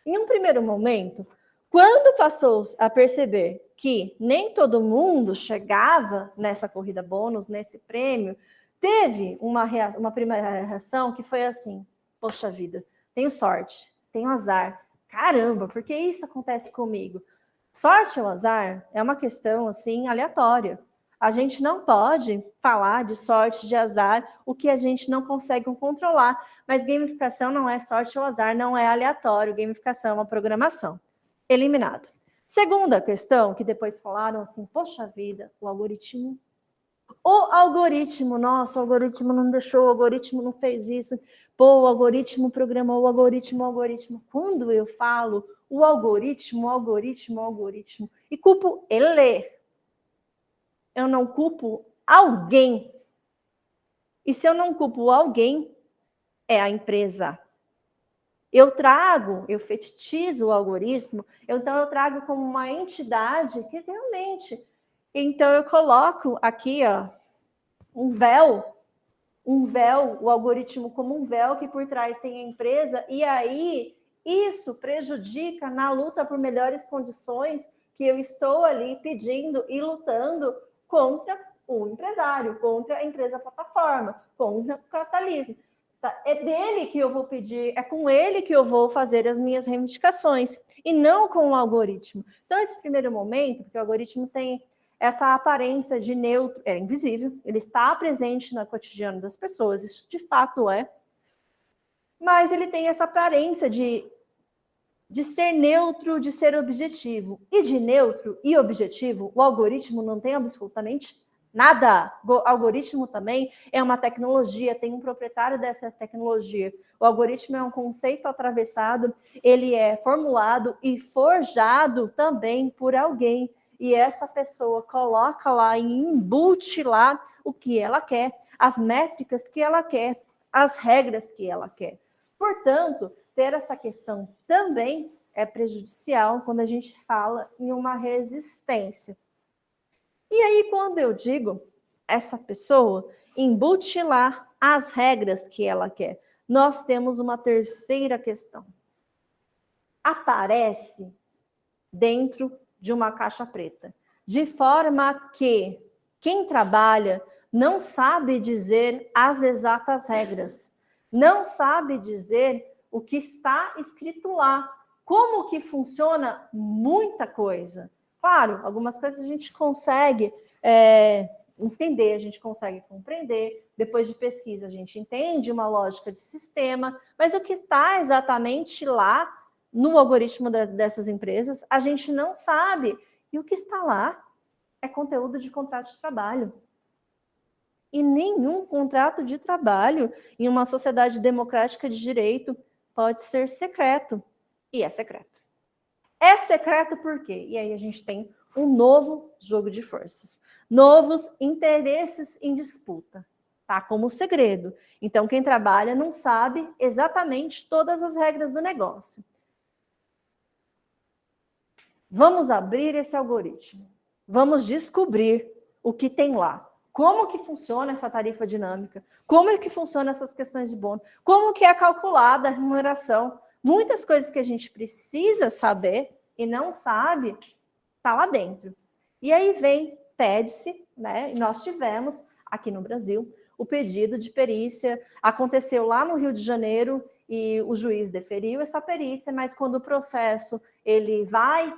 Em um primeiro momento, quando passou a perceber que nem todo mundo chegava nessa corrida bônus, nesse prêmio, teve uma primeira reação que foi assim, poxa vida, tenho sorte, tenho azar, caramba, por que isso acontece comigo? Sorte ou azar é uma questão, assim, aleatória. A gente não pode falar de sorte, de azar, o que a gente não consegue controlar. Mas gamificação não é sorte ou azar, não é aleatório. Gamificação é uma programação. Eliminado. Segunda questão, que depois falaram assim, poxa vida, o algoritmo O algoritmo, nossa, o algoritmo não deixou, o algoritmo não fez isso. Pô, o algoritmo programou, o algoritmo. Quando eu falo o algoritmo, e culpo ele, eu não culpo alguém. E se eu não culpo alguém, é a empresa. Eu fetichizo o algoritmo, então eu trago como uma entidade que realmente... Então eu coloco aqui, ó, um véu, o algoritmo como um véu que por trás tem a empresa, e aí isso prejudica na luta por melhores condições que eu estou ali pedindo e lutando contra o empresário, contra a empresa plataforma, contra o capitalismo. É dele que eu vou pedir, é com ele que eu vou fazer as minhas reivindicações, e não com o algoritmo. Então, esse primeiro momento, porque o algoritmo tem essa aparência de neutro, é invisível, ele está presente no cotidiano das pessoas, isso de fato é, mas ele tem essa aparência de ser neutro, de ser objetivo. E de neutro e objetivo, o algoritmo não tem absolutamente nada. O algoritmo também é uma tecnologia, tem um proprietário dessa tecnologia. O algoritmo é um conceito atravessado, ele é formulado e forjado também por alguém. E essa pessoa coloca lá e embute lá o que ela quer, as métricas que ela quer, as regras que ela quer. Portanto, ter essa questão também é prejudicial quando a gente fala em uma resistência. E aí, quando eu digo essa pessoa embute lá as regras que ela quer, nós temos uma terceira questão. Aparece dentro de uma caixa preta, de forma que quem trabalha não sabe dizer as exatas regras, não sabe dizer o que está escrito lá, como que funciona muita coisa. Claro, algumas coisas a gente consegue entender, a gente consegue compreender, depois de pesquisa a gente entende uma lógica de sistema, mas o que está exatamente lá no algoritmo dessas empresas, a gente não sabe. E o que está lá é conteúdo de contrato de trabalho. E nenhum contrato de trabalho em uma sociedade democrática de direito pode ser secreto. E é secreto. É secreto por quê? E aí a gente tem um novo jogo de forças. Novos interesses em disputa. Tá como segredo. Então, quem trabalha não sabe exatamente todas as regras do negócio. Vamos abrir esse algoritmo. Vamos descobrir o que tem lá. Como que funciona essa tarifa dinâmica? Como é que funciona essas questões de bônus? Como que é calculada a remuneração? Muitas coisas que a gente precisa saber e não sabe, está lá dentro. E aí pede-se, né? E nós tivemos aqui no Brasil o pedido de perícia. Aconteceu lá no Rio de Janeiro e o juiz deferiu essa perícia, mas quando o processo ele vai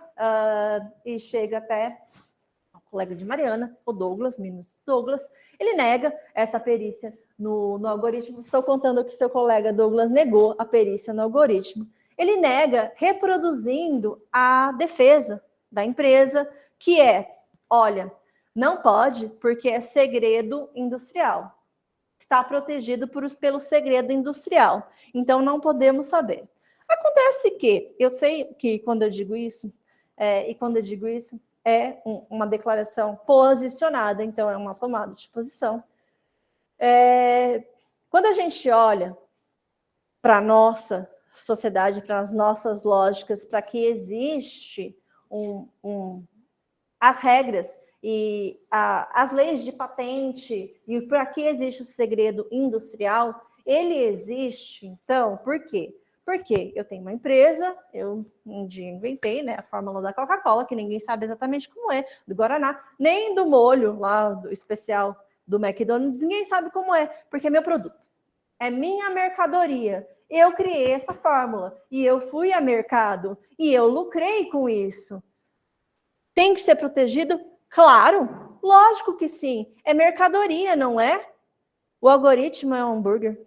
e chega até o colega de Mariana, o Douglas, ele nega essa perícia no algoritmo. Estou contando que seu colega Douglas negou a perícia no algoritmo. Ele nega reproduzindo a defesa da empresa, que é, olha, não pode porque é segredo industrial. Está protegido pelo segredo industrial. Então, não podemos saber. Acontece que, eu sei que quando eu digo isso, uma declaração posicionada, então é uma tomada de posição. Quando a gente olha para a nossa sociedade, para as nossas lógicas, para que existe as regras e as leis de patente, e para que existe o segredo industrial, ele existe, então, por quê? Porque eu tenho uma empresa, eu um dia inventei, né, a fórmula da Coca-Cola, que ninguém sabe exatamente como é, do Guaraná, nem do molho lá, do especial do McDonald's, ninguém sabe como é, porque é meu produto, é minha mercadoria. Eu criei essa fórmula, e eu fui a mercado, e eu lucrei com isso. Tem que ser protegido? Claro, lógico que sim. É mercadoria, não é? O algoritmo é um hambúrguer,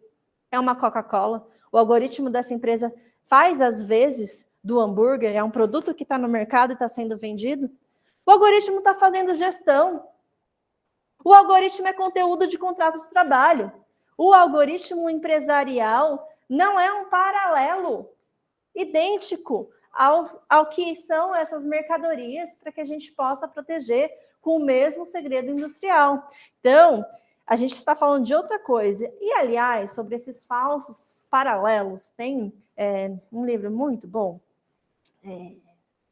é uma Coca-Cola. O algoritmo dessa empresa faz, às vezes, do hambúrguer, é um produto que está no mercado e está sendo vendido. O algoritmo está fazendo gestão. O algoritmo é conteúdo de contrato de trabalho. O algoritmo empresarial não é um paralelo idêntico ao que são essas mercadorias para que a gente possa proteger com o mesmo segredo industrial. Então, a gente está falando de outra coisa. E, aliás, sobre esses falsos paralelos, tem um livro muito bom.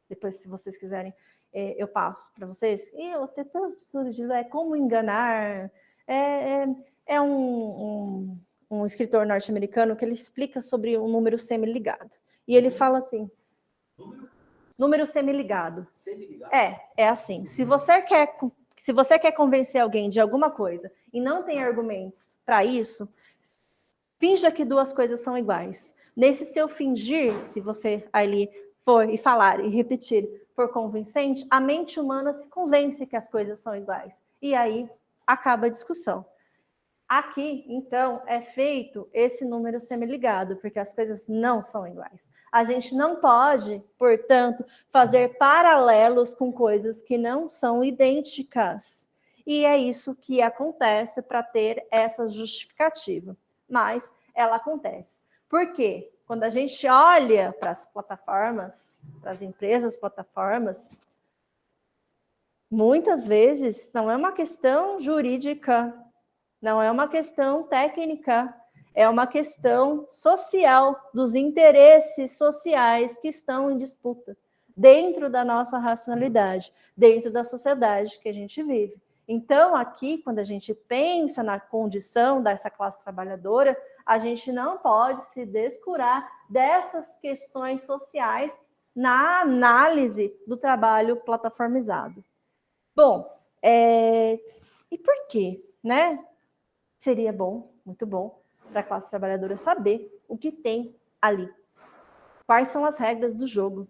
Depois, se vocês quiserem, eu passo para vocês. E eu tenho tanto estudo de Como Enganar. É um escritor norte-americano que ele explica sobre um número semi-ligado. E ele fala assim, número semi-ligado. É assim, se você quer convencer alguém de alguma coisa e não tem argumentos para isso, finja que duas coisas são iguais. Nesse seu fingir, se você ali for e falar e repetir for convincente, a mente humana se convence que as coisas são iguais. E aí acaba a discussão. Aqui, então, é feito esse número semi-ligado, porque as coisas não são iguais. A gente não pode, portanto, fazer paralelos com coisas que não são idênticas. E é isso que acontece para ter essa justificativa. Mas ela acontece. Por quê? Quando a gente olha para as plataformas, para as empresas plataformas, muitas vezes não é uma questão jurídica, não é uma questão técnica, é uma questão social, dos interesses sociais que estão em disputa dentro da nossa racionalidade, dentro da sociedade que a gente vive. Então, aqui, quando a gente pensa na condição dessa classe trabalhadora, a gente não pode se descurar dessas questões sociais na análise do trabalho plataformizado. Bom, e por quê, né? Seria bom, muito bom, para a classe trabalhadora saber o que tem ali. Quais são as regras do jogo.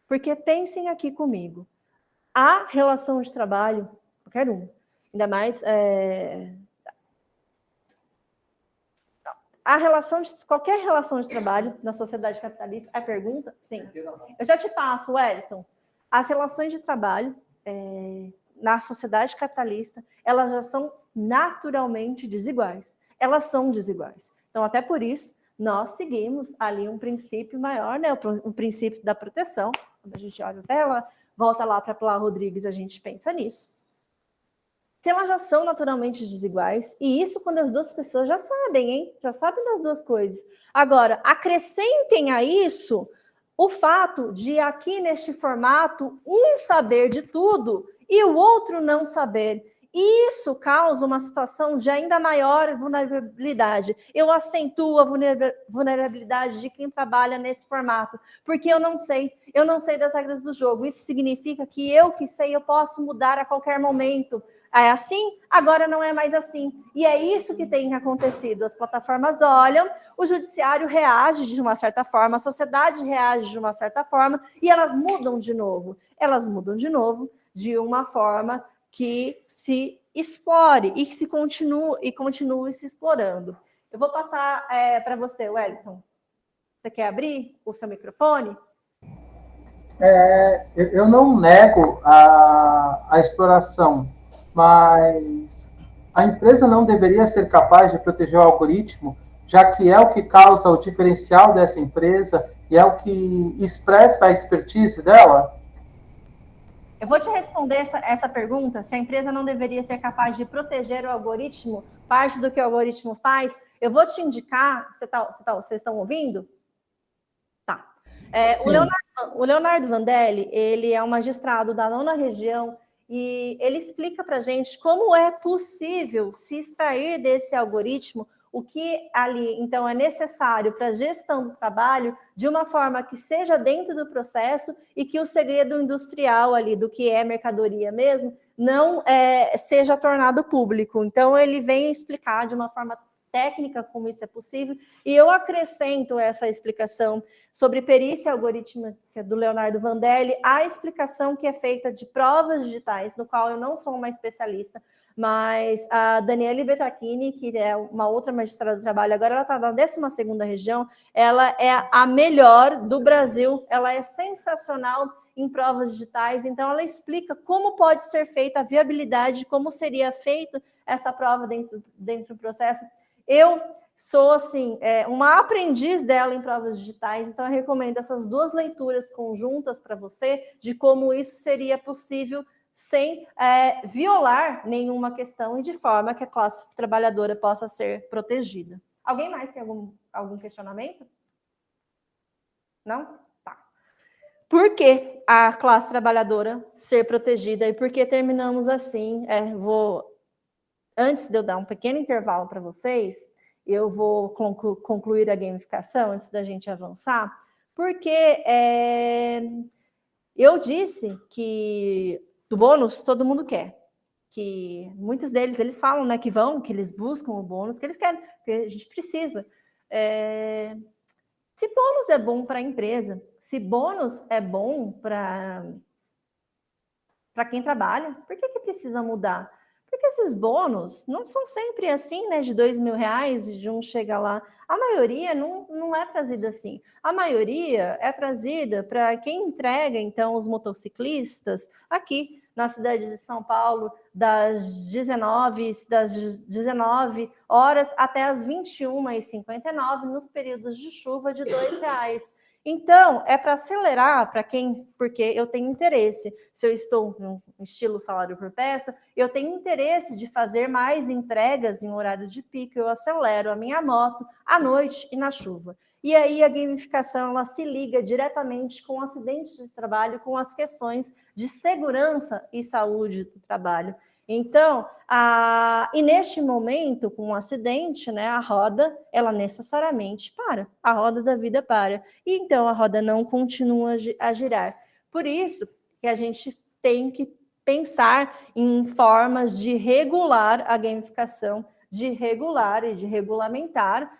Porque pensem aqui comigo. A relação de trabalho, qualquer um, ainda mais qualquer relação de trabalho na sociedade capitalista, a pergunta? Sim. Eu já te passo, Wellington. As relações de trabalho na sociedade capitalista, elas já são naturalmente desiguais. Elas são desiguais. Então, até por isso, nós seguimos ali um princípio maior, né? O princípio da proteção. Quando a gente olha a tela, volta lá para Pilar Rodrigues, a gente pensa nisso. Se elas já são naturalmente desiguais, e isso quando as duas pessoas já sabem, hein? Já sabem das duas coisas. Agora, acrescentem a isso o fato de aqui neste formato, um saber de tudo e o outro não saber. Isso causa uma situação de ainda maior vulnerabilidade. Eu acentuo a vulnerabilidade de quem trabalha nesse formato, porque eu não sei das regras do jogo. Isso significa que eu que sei, eu posso mudar a qualquer momento. É assim? Agora não é mais assim. E é isso que tem acontecido. As plataformas olham, o judiciário reage de uma certa forma, a sociedade reage de uma certa forma, e elas mudam de novo. Elas mudam de novo de uma forma que se explore e que continue se explorando. Eu vou passar para você, Wellington. Você quer abrir o seu microfone? Eu não nego a exploração, mas a empresa não deveria ser capaz de proteger o algoritmo, já que é o que causa o diferencial dessa empresa e é o que expressa a expertise dela? Eu vou te responder essa pergunta, se a empresa não deveria ser capaz de proteger o algoritmo, parte do que o algoritmo faz. Eu vou te indicar, vocês estão ouvindo? Tá. O Leonardo Vandelli, ele é um magistrado da 9ª região e ele explica para a gente como é possível se extrair desse algoritmo o que ali, então, é necessário para a gestão do trabalho de uma forma que seja dentro do processo e que o segredo industrial ali, do que é mercadoria mesmo, não seja tornado público. Então, ele vem explicar de uma forma técnica como isso é possível, e eu acrescento essa explicação sobre perícia algorítmica do Leonardo Vandelli, a explicação que é feita de provas digitais, no qual eu não sou uma especialista, mas a Daniele Bertacchini, que é uma outra magistrada do trabalho, agora ela está na 12ª região, ela é a melhor do Brasil, ela é sensacional em provas digitais. Então, ela explica como pode ser feita a viabilidade, como seria feita essa prova dentro do processo. Eu sou, assim, uma aprendiz dela em provas digitais, então eu recomendo essas duas leituras conjuntas para você, de como isso seria possível sem violar nenhuma questão e de forma que a classe trabalhadora possa ser protegida. Alguém mais tem algum questionamento? Não? Tá. Por que a classe trabalhadora ser protegida e por que terminamos assim? Antes de eu dar um pequeno intervalo para vocês, eu vou concluir a gamificação antes da gente avançar, porque eu disse que do bônus todo mundo quer, que muitos deles eles falam, né, que eles buscam o bônus, que eles querem, que a gente precisa. Se bônus é bom para a empresa, se bônus é bom para quem trabalha, por que precisa mudar? Porque esses bônus não são sempre assim, né? De R$2.000, de um chega lá. A maioria não é trazida assim. A maioria é trazida para quem entrega, então, os motociclistas aqui na cidade de São Paulo, das 19 horas até as 21h59, nos períodos de chuva, de R$2. Então, é para acelerar para porque eu tenho interesse. Se eu estou no estilo salário por peça, eu tenho interesse de fazer mais entregas em horário de pico, eu acelero a minha moto à noite e na chuva. E aí a gamificação ela se liga diretamente com acidentes de trabalho, com as questões de segurança e saúde do trabalho. Então, e neste momento, com um acidente, né, a roda, ela necessariamente para, a roda da vida para, e então a roda não continua a girar. Por isso que a gente tem que pensar em formas de regular a gamificação, de regular e de regulamentar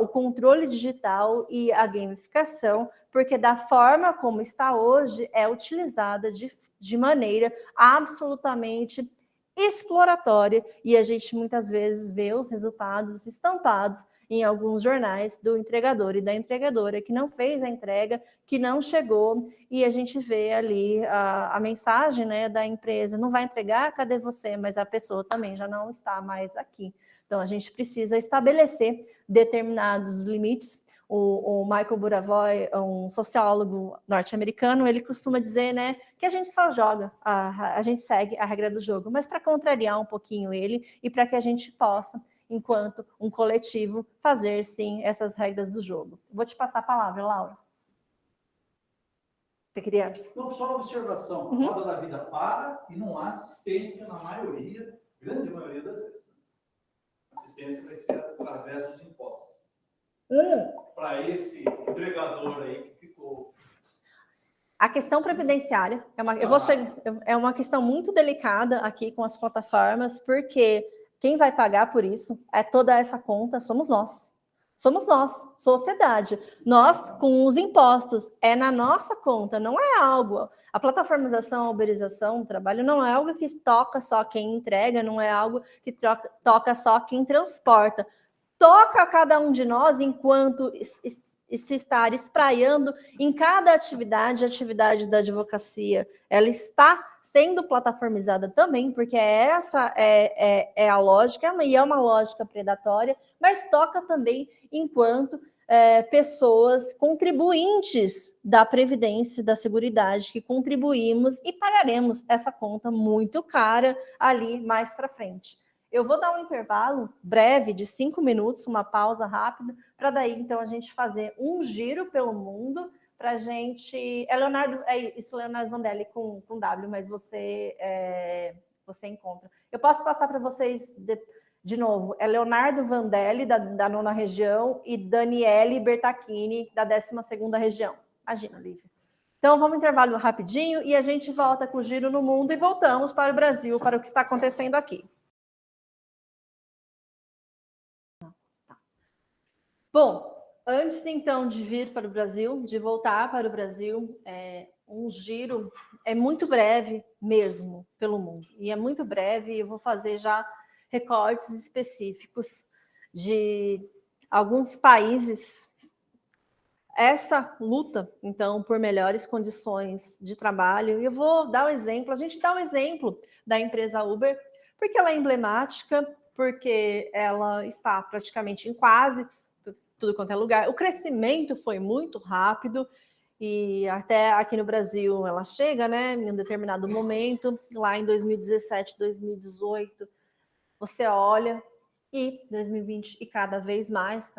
o controle digital e a gamificação, porque da forma como está hoje, é utilizada de maneira absolutamente exploratória, e a gente muitas vezes vê os resultados estampados em alguns jornais do entregador e da entregadora que não fez a entrega, que não chegou, e a gente vê ali a mensagem, né, da empresa, não vai entregar, cadê você? Mas a pessoa também já não está mais aqui. Então, a gente precisa estabelecer determinados limites. O Michael Buravoy, um sociólogo norte-americano, ele costuma dizer, né, que a gente só joga, a gente segue a regra do jogo, mas para contrariar um pouquinho ele e para que a gente possa, enquanto um coletivo, fazer, sim, essas regras do jogo. Vou te passar a palavra, Laura. Você queria? Não, só uma observação. A roda da vida para e não há assistência na maioria, grande maioria das vezes. A assistência vai ser através dos impostos. Para esse entregador aí que ficou. A questão previdenciária é uma questão muito delicada aqui com as plataformas, porque quem vai pagar por isso é toda essa conta, somos nós. Somos nós, sociedade. Nós, com os impostos, é na nossa conta, não é algo. A plataformização, a uberização, o trabalho não é algo que toca só quem entrega, não é algo que toca só quem transporta. Toca a cada um de nós enquanto se estar espraiando em cada atividade, a atividade da advocacia, ela está sendo plataformizada também, porque essa é a lógica, e é uma lógica predatória, mas toca também enquanto pessoas contribuintes da Previdência, da Seguridade, que contribuímos e pagaremos essa conta muito cara ali mais para frente. Eu vou dar um intervalo breve de 5 minutos, uma pausa rápida, para daí, então, a gente fazer um giro pelo mundo, para a gente... Leonardo Vandelli com W, mas você encontra. Eu posso passar para vocês de novo. É Leonardo Vandelli, da 9ª região, e Daniele Bertacchini, da 12ª região. Imagina, Lívia. Então, vamos intervalo rapidinho e a gente volta com o giro no mundo e voltamos para o Brasil, para o que está acontecendo aqui. Bom, antes então de vir para o Brasil, de voltar para o Brasil, um giro muito breve mesmo pelo mundo. E é muito breve, eu vou fazer já recortes específicos de alguns países essa luta, então, por melhores condições de trabalho, eu vou dar um exemplo, a gente dá um exemplo da empresa Uber, porque ela é emblemática, porque ela está praticamente em quase tudo quanto é lugar. O crescimento foi muito rápido, e até aqui no Brasil ela chega, né, em um determinado momento, lá em 2017, 2018, você olha, e 2020, e cada vez mais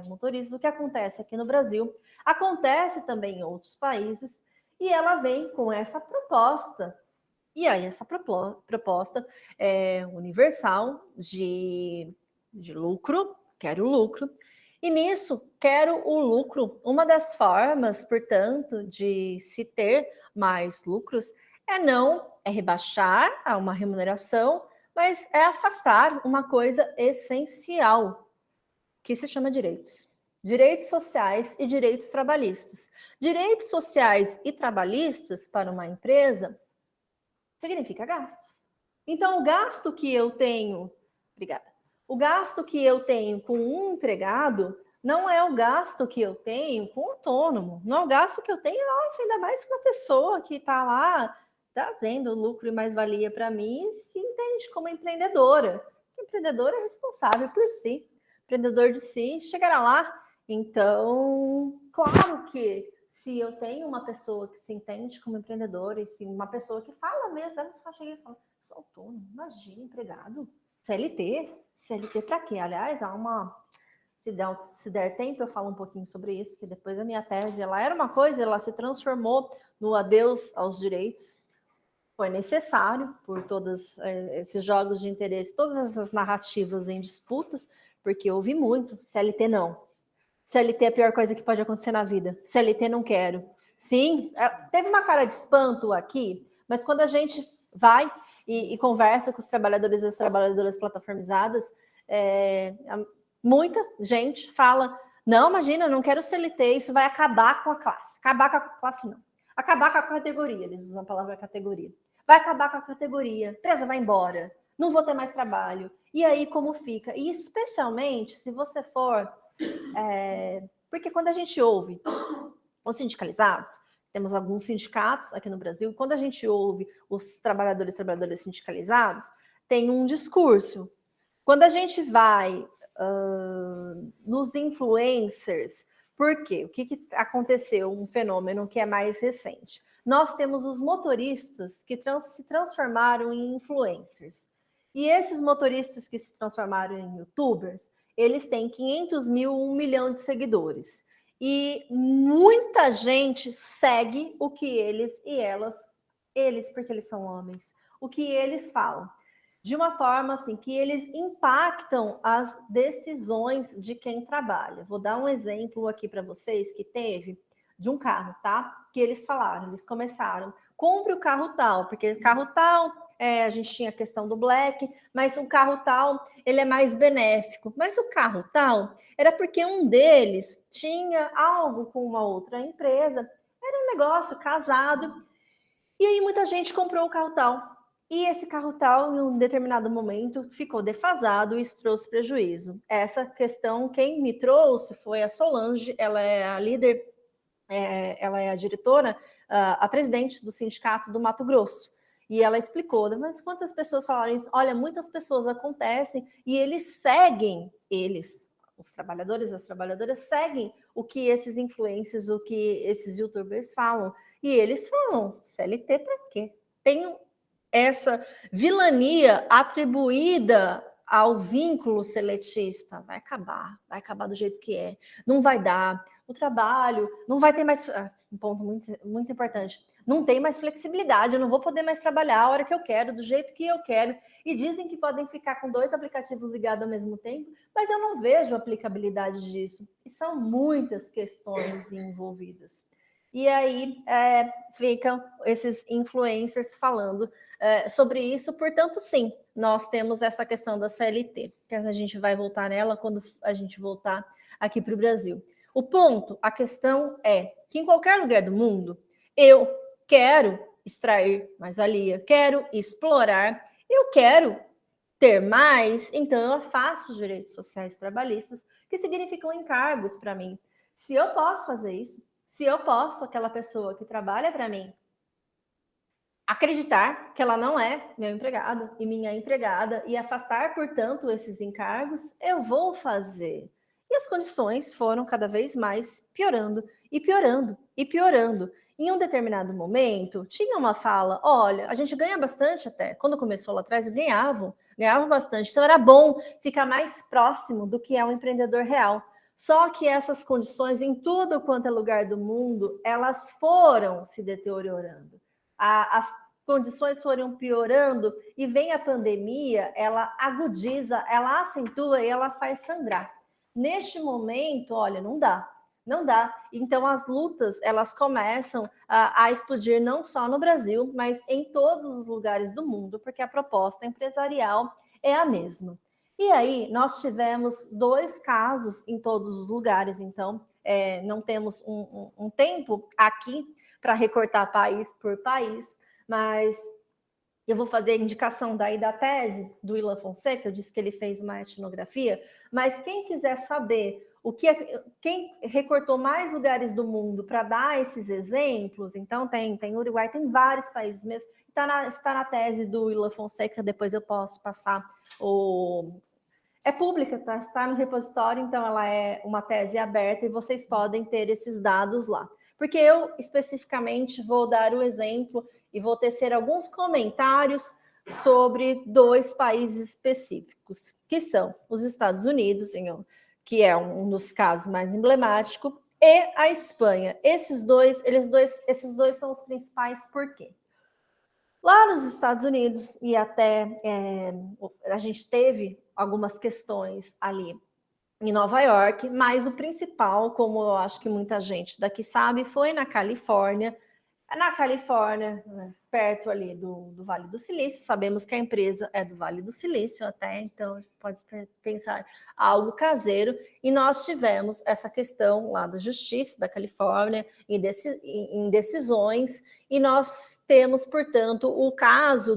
motoristas. O que acontece aqui no Brasil, acontece também em outros países, e ela vem com essa proposta. E aí, essa proposta é universal de lucro, quero lucro, e nisso, quero o lucro. Uma das formas, portanto, de se ter mais lucros é rebaixar a uma remuneração, mas é afastar uma coisa essencial, que se chama direitos. Direitos sociais e direitos trabalhistas. Direitos sociais e trabalhistas para uma empresa significa gastos. Então, o gasto que eu tenho, obrigada, o gasto que eu tenho com um empregado não é o gasto que eu tenho com o autônomo, não é o gasto que eu tenho, nossa, ainda mais com uma pessoa que está lá trazendo lucro e mais-valia para mim, se entende como empreendedora. O empreendedor é responsável por si, empreendedor de si chegará lá. Então, claro que se eu tenho uma pessoa que se entende como empreendedora, e se uma pessoa que fala mesmo, ela chega e fala, sou autônomo, imagina, empregado, CLT para quê? Aliás, há uma... Se der tempo, eu falo um pouquinho sobre isso, que depois a minha tese, ela era uma coisa, ela se transformou no adeus aos direitos. Foi necessário, por todos esses jogos de interesse, todas essas narrativas em disputas, porque eu ouvi muito, CLT não. CLT é a pior coisa que pode acontecer na vida. CLT não quero. Sim, teve uma cara de espanto aqui, mas quando a gente vai e conversa com os trabalhadores e as trabalhadoras plataformizadas, muita gente fala, não, imagina, não quero CLT, isso vai acabar com a classe. Acabar com a classe, não. Acabar com a categoria, eles usam a palavra categoria. Vai acabar com a categoria, a empresa vai embora, não vou ter mais trabalho. E aí, como fica? E especialmente, se você for... porque quando a gente ouve os sindicalizados, temos alguns sindicatos aqui no Brasil, quando a gente ouve os trabalhadores e trabalhadoras sindicalizados, tem um discurso. Quando a gente vai nos influencers, por quê? O que aconteceu? Um fenômeno que é mais recente. Nós temos os motoristas que se transformaram em influencers. E esses motoristas que se transformaram em youtubers, eles têm 500 mil, 1 milhão de seguidores. E muita gente segue o que eles e elas, eles porque eles são homens, o que eles falam. De uma forma assim, que eles impactam as decisões de quem trabalha. Vou dar um exemplo aqui para vocês que teve de um carro, tá? Que eles falaram, eles começaram, compre o carro tal, porque carro tal, a gente tinha a questão do black, mas o carro tal, ele é mais benéfico. Mas o carro tal, era porque um deles tinha algo com uma outra empresa, era um negócio casado, e aí muita gente comprou o carro tal. E esse carro tal, em um determinado momento, ficou defasado e isso trouxe prejuízo. Essa questão, quem me trouxe foi a Solange, ela é a líder, ela é a diretora, a presidente do sindicato do Mato Grosso. E ela explicou, mas quantas pessoas falaram isso? Olha, muitas pessoas acontecem e eles seguem, os trabalhadores e as trabalhadoras seguem o que esses influencers, o que esses youtubers falam. E eles falam, CLT para quê? Tem essa vilania atribuída ao vínculo seletista. Vai acabar do jeito que é. Não vai dar. O trabalho não vai ter mais... um ponto muito, muito importante. Não tem mais flexibilidade. Eu não vou poder mais trabalhar a hora que eu quero, do jeito que eu quero. E dizem que podem ficar com 2 aplicativos ligados ao mesmo tempo, mas eu não vejo aplicabilidade disso. E são muitas questões envolvidas. E aí ficam esses influencers falando sobre isso. Portanto, sim, nós temos essa questão da CLT, que a gente vai voltar nela quando a gente voltar aqui para o Brasil. O ponto, a questão é que em qualquer lugar do mundo, eu quero extrair mais-valia, quero explorar, eu quero ter mais, então eu afasto os direitos sociais trabalhistas, que significam encargos para mim. Se eu posso fazer isso, se eu posso, aquela pessoa que trabalha para mim, acreditar que ela não é meu empregado e minha empregada e afastar, portanto, esses encargos, eu vou fazer. E as condições foram cada vez mais piorando e piorando e piorando. Em um determinado momento, tinha uma fala, olha, a gente ganha bastante até. Quando começou lá atrás, ganhavam bastante. Então, era bom ficar mais próximo do que é um empreendedor real. Só que essas condições, em tudo quanto é lugar do mundo, elas foram se deteriorando. As condições foram piorando e vem a pandemia, ela agudiza, ela acentua e ela faz sangrar. Neste momento, olha, não dá. Então, as lutas, elas começam a explodir não só no Brasil, mas em todos os lugares do mundo, porque a proposta empresarial é a mesma. E aí, nós tivemos 2 casos em todos os lugares, então, não temos um tempo aqui para recortar país por país, mas eu vou fazer a indicação daí da tese do Ilan Fonseca, eu disse que ele fez uma etnografia, mas quem quiser saber quem recortou mais lugares do mundo para dar esses exemplos, então tem Uruguai, tem vários países mesmo, está na tese do Ilan Fonseca, depois eu posso passar é pública, tá? Está no repositório, então ela é uma tese aberta e vocês podem ter esses dados lá. Porque eu, especificamente, vou dar o exemplo e vou tecer alguns comentários sobre 2 países específicos, que são os Estados Unidos, que é um dos casos mais emblemáticos, e a Espanha. Esses dois são os principais, por quê? Lá nos Estados Unidos, e até a gente teve algumas questões ali em Nova York, mas o principal, como eu acho que muita gente daqui sabe, foi na Califórnia. Na Califórnia, perto ali do Vale do Silício, sabemos que a empresa é do Vale do Silício até, então pode pensar algo caseiro, e nós tivemos essa questão lá da Justiça da Califórnia, em decisões, e nós temos, portanto, o caso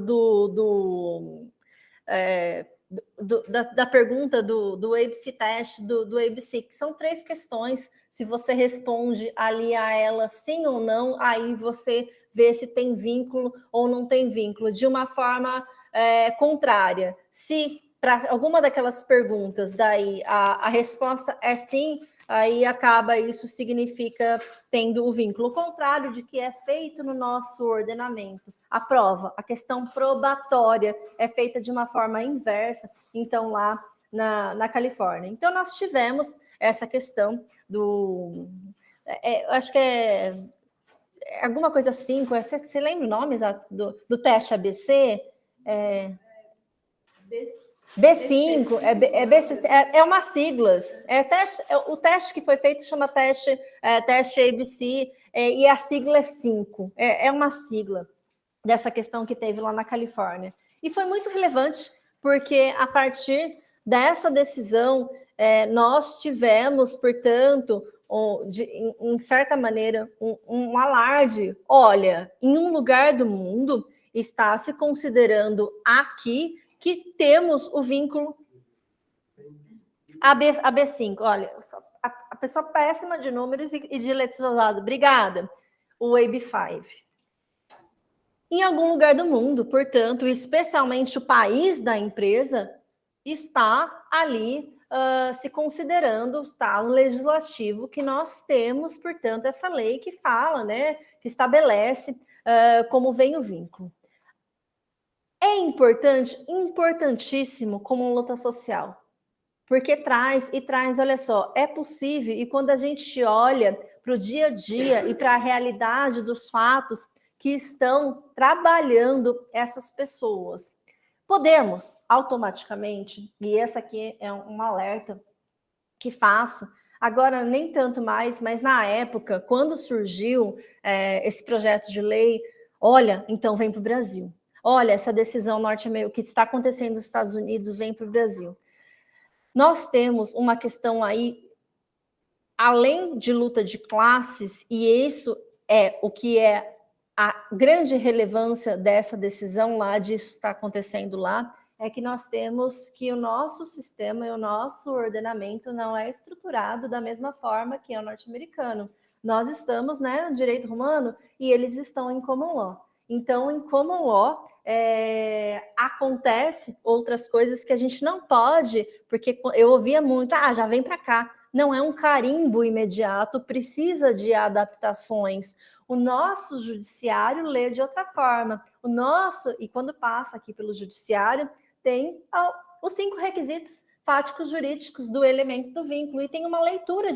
da pergunta do ABC teste, do ABC, que são 3 questões. Se você responde ali a ela sim ou não, aí você vê se tem vínculo ou não tem vínculo, de uma forma contrária. Se para alguma daquelas perguntas daí a resposta é sim, aí isso significa tendo o vínculo contrário de que é feito no nosso ordenamento. A prova, a questão probatória é feita de uma forma inversa, então lá na Califórnia. Então nós tivemos essa questão acho que é alguma coisa 5, você lembra o nome exato do teste ABC? B5, é uma siglas. O teste que foi feito chama teste ABC, e a sigla é 5. É uma sigla dessa questão que teve lá na Califórnia. E foi muito relevante, porque a partir dessa decisão, nós tivemos, portanto, em certa maneira, um alarde. Olha, em um lugar do mundo está se considerando aqui que temos o vínculo AB5. Olha, a pessoa péssima de números e de letras ousadas. Obrigada. O AB5. Em algum lugar do mundo, portanto, especialmente o país da empresa, está ali se considerando um legislativo que nós temos, portanto, essa lei que fala, né, que estabelece como vem o vínculo. É importante, importantíssimo como luta social, porque traz, olha só, é possível, e quando a gente olha para o dia a dia e para a realidade dos fatos que estão trabalhando essas pessoas, podemos automaticamente, e essa aqui é um alerta que faço, agora nem tanto mais, mas na época, quando surgiu esse projeto de lei, olha, então vem para o Brasil. Olha, essa decisão norte-americana que está acontecendo nos Estados Unidos vem para o Brasil. Nós temos uma questão aí, além de luta de classes, e isso é o que é a grande relevância dessa decisão lá, disso está acontecendo lá, é que nós temos que o nosso sistema e o nosso ordenamento não é estruturado da mesma forma que é o norte-americano. Nós estamos, né, no direito romano e eles estão em common law. Então, em common law, acontece outras coisas que a gente não pode, porque eu ouvia muito, já vem para cá. Não é um carimbo imediato, precisa de adaptações. O nosso judiciário lê de outra forma. E quando passa aqui pelo judiciário, tem os 5 requisitos fáticos jurídicos do elemento do vínculo, e tem uma leitura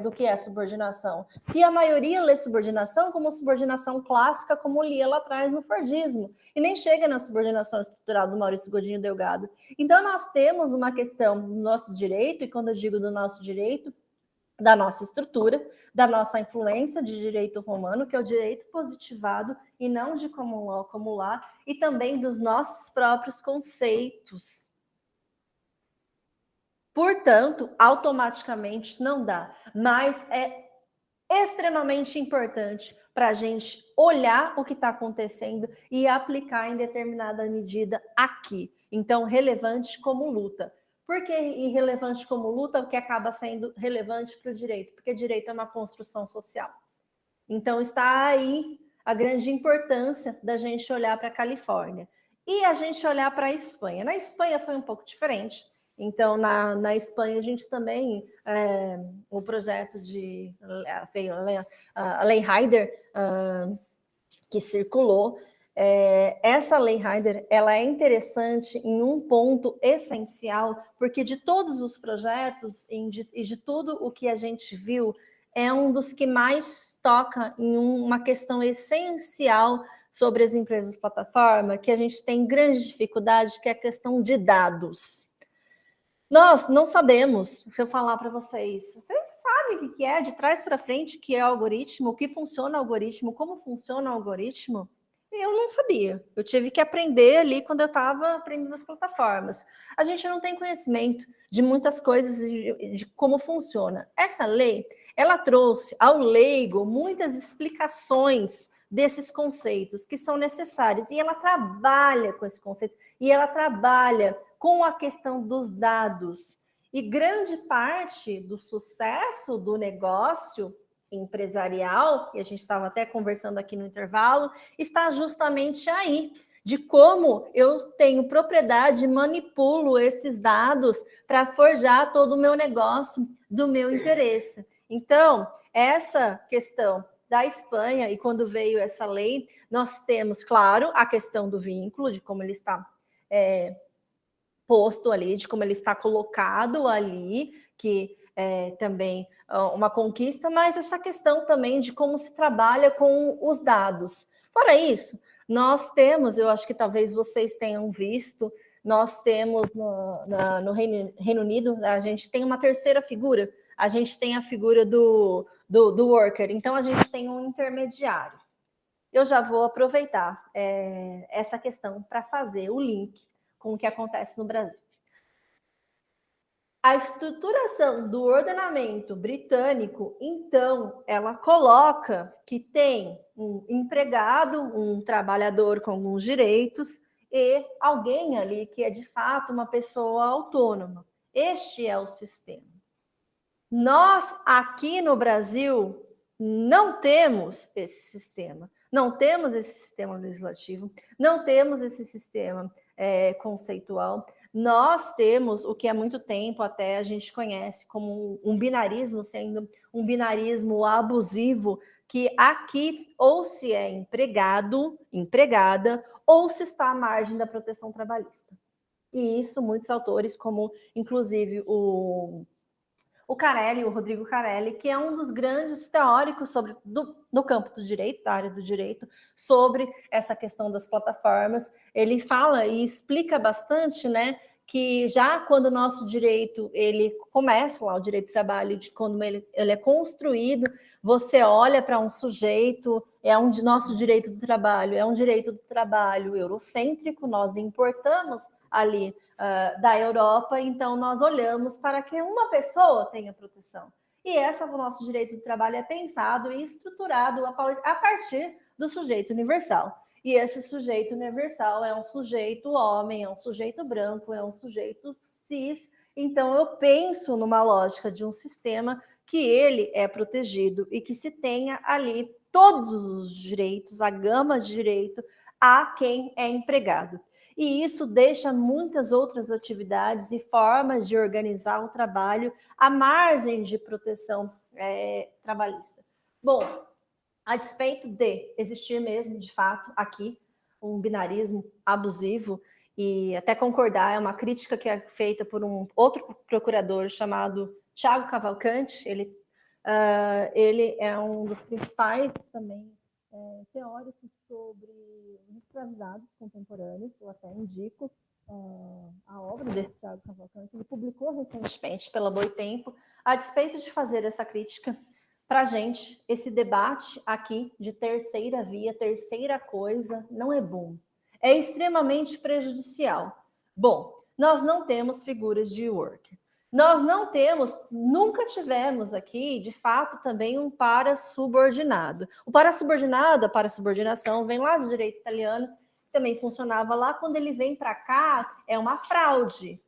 do que é subordinação. E a maioria lê subordinação como subordinação clássica, como lia lá atrás no Fordismo, e nem chega na subordinação estrutural do Maurício Godinho Delgado. Então, nós temos uma questão do nosso direito, e quando eu digo do nosso direito, da nossa estrutura, da nossa influência de direito romano, que é o direito positivado e não de common law como lá, e também dos nossos próprios conceitos. Portanto, automaticamente não dá, mas é extremamente importante para a gente olhar o que está acontecendo e aplicar em determinada medida aqui. Então, relevante como luta. Por que irrelevante como luta? Porque acaba sendo relevante para o direito, porque direito é uma construção social. Então, está aí a grande importância da gente olhar para a Califórnia. E a gente olhar para a Espanha. Na Espanha foi um pouco diferente. Então, na Espanha, a gente também, o projeto a Lei Heider, que circulou, essa Lei Heider, ela é interessante em um ponto essencial, porque de todos os projetos e de tudo o que a gente viu, é um dos que mais toca em uma questão essencial sobre as empresas plataforma, que a gente tem grande dificuldade, que é a questão de dados. Nós não sabemos, se eu falar para vocês sabem o que é de trás para frente, que é algoritmo, o que funciona o algoritmo, como funciona o algoritmo? Eu não sabia. Eu tive que aprender ali quando eu estava aprendendo as plataformas. A gente não tem conhecimento de muitas coisas, de como funciona. Essa lei, ela trouxe ao leigo muitas explicações desses conceitos que são necessários. E ela trabalha com esse conceito. E ela trabalha com a questão dos dados. E grande parte do sucesso do negócio empresarial, que a gente estava até conversando aqui no intervalo, está justamente aí, de como eu tenho propriedade e manipulo esses dados para forjar todo o meu negócio do meu interesse. Então, essa questão da Espanha, e quando veio essa lei, nós temos, claro, a questão do vínculo, de como ele está posto ali, de como ele está colocado ali, que é também uma conquista, mas essa questão também de como se trabalha com os dados. Fora isso, nós temos, eu acho que talvez vocês tenham visto, nós temos no Reino Unido, a gente tem uma terceira figura, a gente tem a figura do worker, então a gente tem um intermediário. Eu já vou aproveitar essa questão para fazer o link com o que acontece no Brasil. A estruturação do ordenamento britânico, então, ela coloca que tem um empregado, um trabalhador com alguns direitos e alguém ali que é, de fato, uma pessoa autônoma. Este é o sistema. Nós, aqui no Brasil, não temos esse sistema. Não temos esse sistema legislativo, não temos esse sistema conceitual. Nós temos o que há muito tempo até a gente conhece como um binarismo, sendo um binarismo abusivo, que aqui ou se é empregado, empregada, ou se está à margem da proteção trabalhista. E isso muitos autores, como inclusive o Carelli, o Rodrigo Carelli, que é um dos grandes teóricos no campo do direito, da área do direito, sobre essa questão das plataformas. Ele fala e explica bastante, né, que já quando o nosso direito, ele começa lá, o direito do trabalho, de quando ele é construído, você olha para um sujeito, nosso direito do trabalho, é um direito do trabalho eurocêntrico, nós importamos ali da Europa, então nós olhamos para que uma pessoa tenha proteção. E o nosso direito do trabalho é pensado e estruturado a partir do sujeito universal. e esse sujeito universal é um sujeito homem, é um sujeito branco, é um sujeito cis. Então, eu penso numa lógica de um sistema que ele é protegido e que se tenha ali todos os direitos, a gama de direito a quem é empregado. E isso deixa muitas outras atividades e formas de organizar o trabalho à margem de proteção trabalhista. Bom, a despeito de existir mesmo, de fato, aqui, um binarismo abusivo, e até concordar, é uma crítica que é feita por um outro procurador chamado Thiago Cavalcante, ele é um dos principais também teóricos sobre escravizados contemporâneos, eu até indico a obra desse Thiago Cavalcante, ele publicou recentemente pela Boitempo, a despeito de fazer essa crítica. Para a gente, esse debate aqui de terceira via, terceira coisa, não é bom. É extremamente prejudicial. Bom, nós não temos figuras de worker. Nós não temos, nunca tivemos aqui, de fato, também um parasubordinado. O parasubordinado, a parasubordinação, vem lá do direito italiano, também funcionava lá. Quando ele vem para cá, é uma fraude.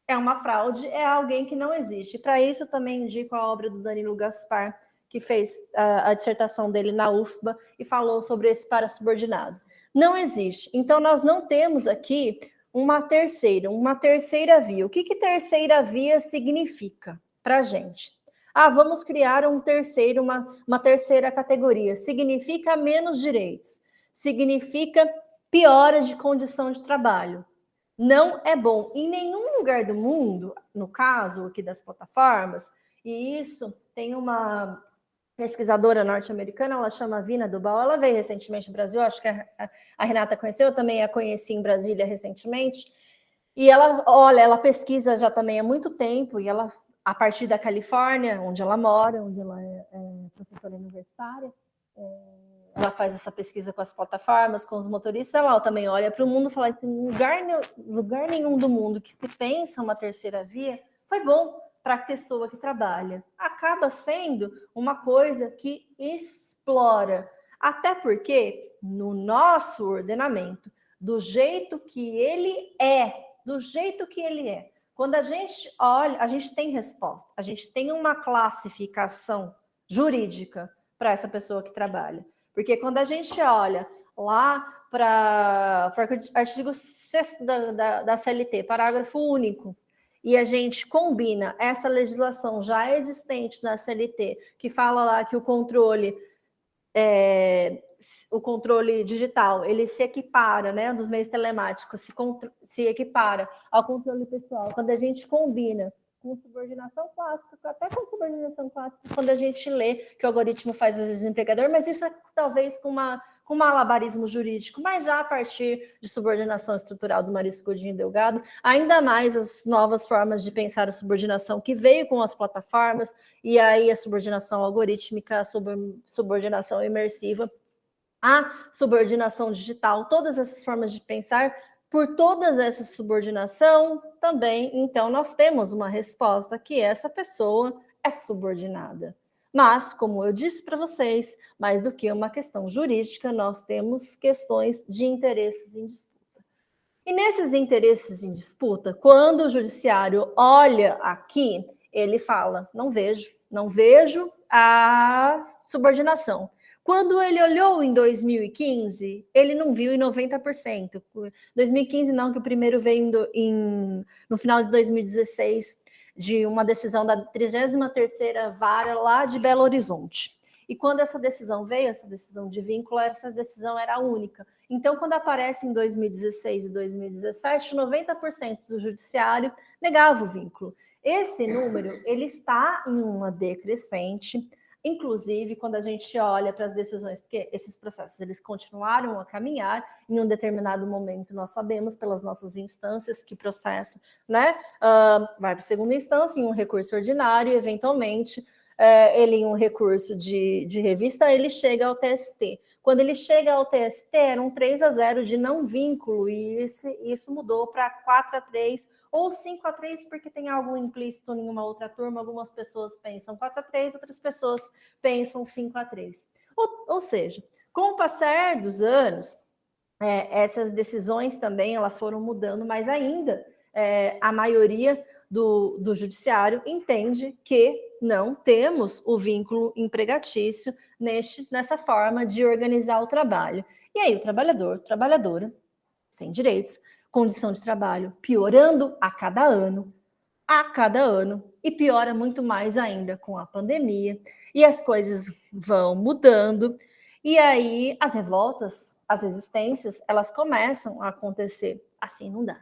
É uma fraude, é alguém que não existe. Para isso, também indico a obra do Danilo Gaspar, que fez a dissertação dele na UFBA e falou sobre esse parasubordinado. Não existe. Então, nós não temos aqui uma terceira via. O que terceira via significa para a gente? Vamos criar uma terceira categoria. Significa menos direitos. Significa piora de condição de trabalho. Não é bom. Em nenhum lugar do mundo, no caso aqui das plataformas, e isso tem uma pesquisadora norte-americana, ela chama Vina Dubal, ela veio recentemente no Brasil, acho que a Renata conheceu, eu também a conheci em Brasília recentemente, e ela pesquisa já também há muito tempo, e ela, a partir da Califórnia, onde ela mora, onde ela é professora universitária, ela faz essa pesquisa com as plataformas, com os motoristas, ela também olha para o mundo e fala assim, lugar nenhum do mundo que se pensa uma terceira via foi bom para a pessoa que trabalha. Acaba sendo uma coisa que explora, até porque no nosso ordenamento, do jeito que ele é, quando a gente olha, a gente tem resposta, a gente tem uma classificação jurídica para essa pessoa que trabalha. Porque quando a gente olha lá para o artigo 6º da CLT, parágrafo único, e a gente combina essa legislação já existente na CLT, que fala lá que o controle digital, ele se equipara, né, dos meios telemáticos, se equipara ao controle pessoal. Quando a gente combina com subordinação clássica, até com subordinação clássica, quando a gente lê que o algoritmo faz às vezes o empregador, mas isso é talvez com malabarismo jurídico, mas já a partir de subordinação estrutural do Mauricio Godinho Delgado, ainda mais as novas formas de pensar a subordinação que veio com as plataformas, e aí a subordinação algorítmica, a subordinação imersiva, a subordinação digital, todas essas formas de pensar. Por todas essa subordinação, também, então, nós temos uma resposta que essa pessoa é subordinada. Mas, como eu disse para vocês, mais do que uma questão jurídica, nós temos questões de interesses em disputa. E nesses interesses em disputa, quando o judiciário olha aqui, ele fala, não vejo a subordinação. Quando ele olhou em 2015, ele não viu em 90%. 2015 não, que o primeiro veio no final de 2016, de uma decisão da 33ª Vara lá de Belo Horizonte. E quando essa decisão veio, essa decisão de vínculo, essa decisão era única. Então, quando aparece em 2016 e 2017, 90% do judiciário negava o vínculo. Esse número, ele está em uma decrescente. Inclusive, quando a gente olha para as decisões, porque esses processos eles continuaram a caminhar, em um determinado momento nós sabemos pelas nossas instâncias que processo, né, vai para a segunda instância, em um recurso ordinário, eventualmente, ele em um recurso de revista, ele chega ao TST. Quando ele chega ao TST, era um 3-0 de não vínculo, e isso mudou para 4-3, ou 5-3, porque tem algo implícito em uma outra turma, algumas pessoas pensam 4-3, outras pessoas pensam 5-3. Ou seja, Com o passar dos anos, essas decisões também elas foram mudando, mas ainda a maioria do judiciário entende que não temos o vínculo empregatício nessa forma de organizar o trabalho. E aí o trabalhador, trabalhadora, sem direitos, condição de trabalho piorando a cada ano, e piora muito mais ainda com a pandemia, e as coisas vão mudando, e aí as revoltas, as resistências, elas começam a acontecer. Assim não dá.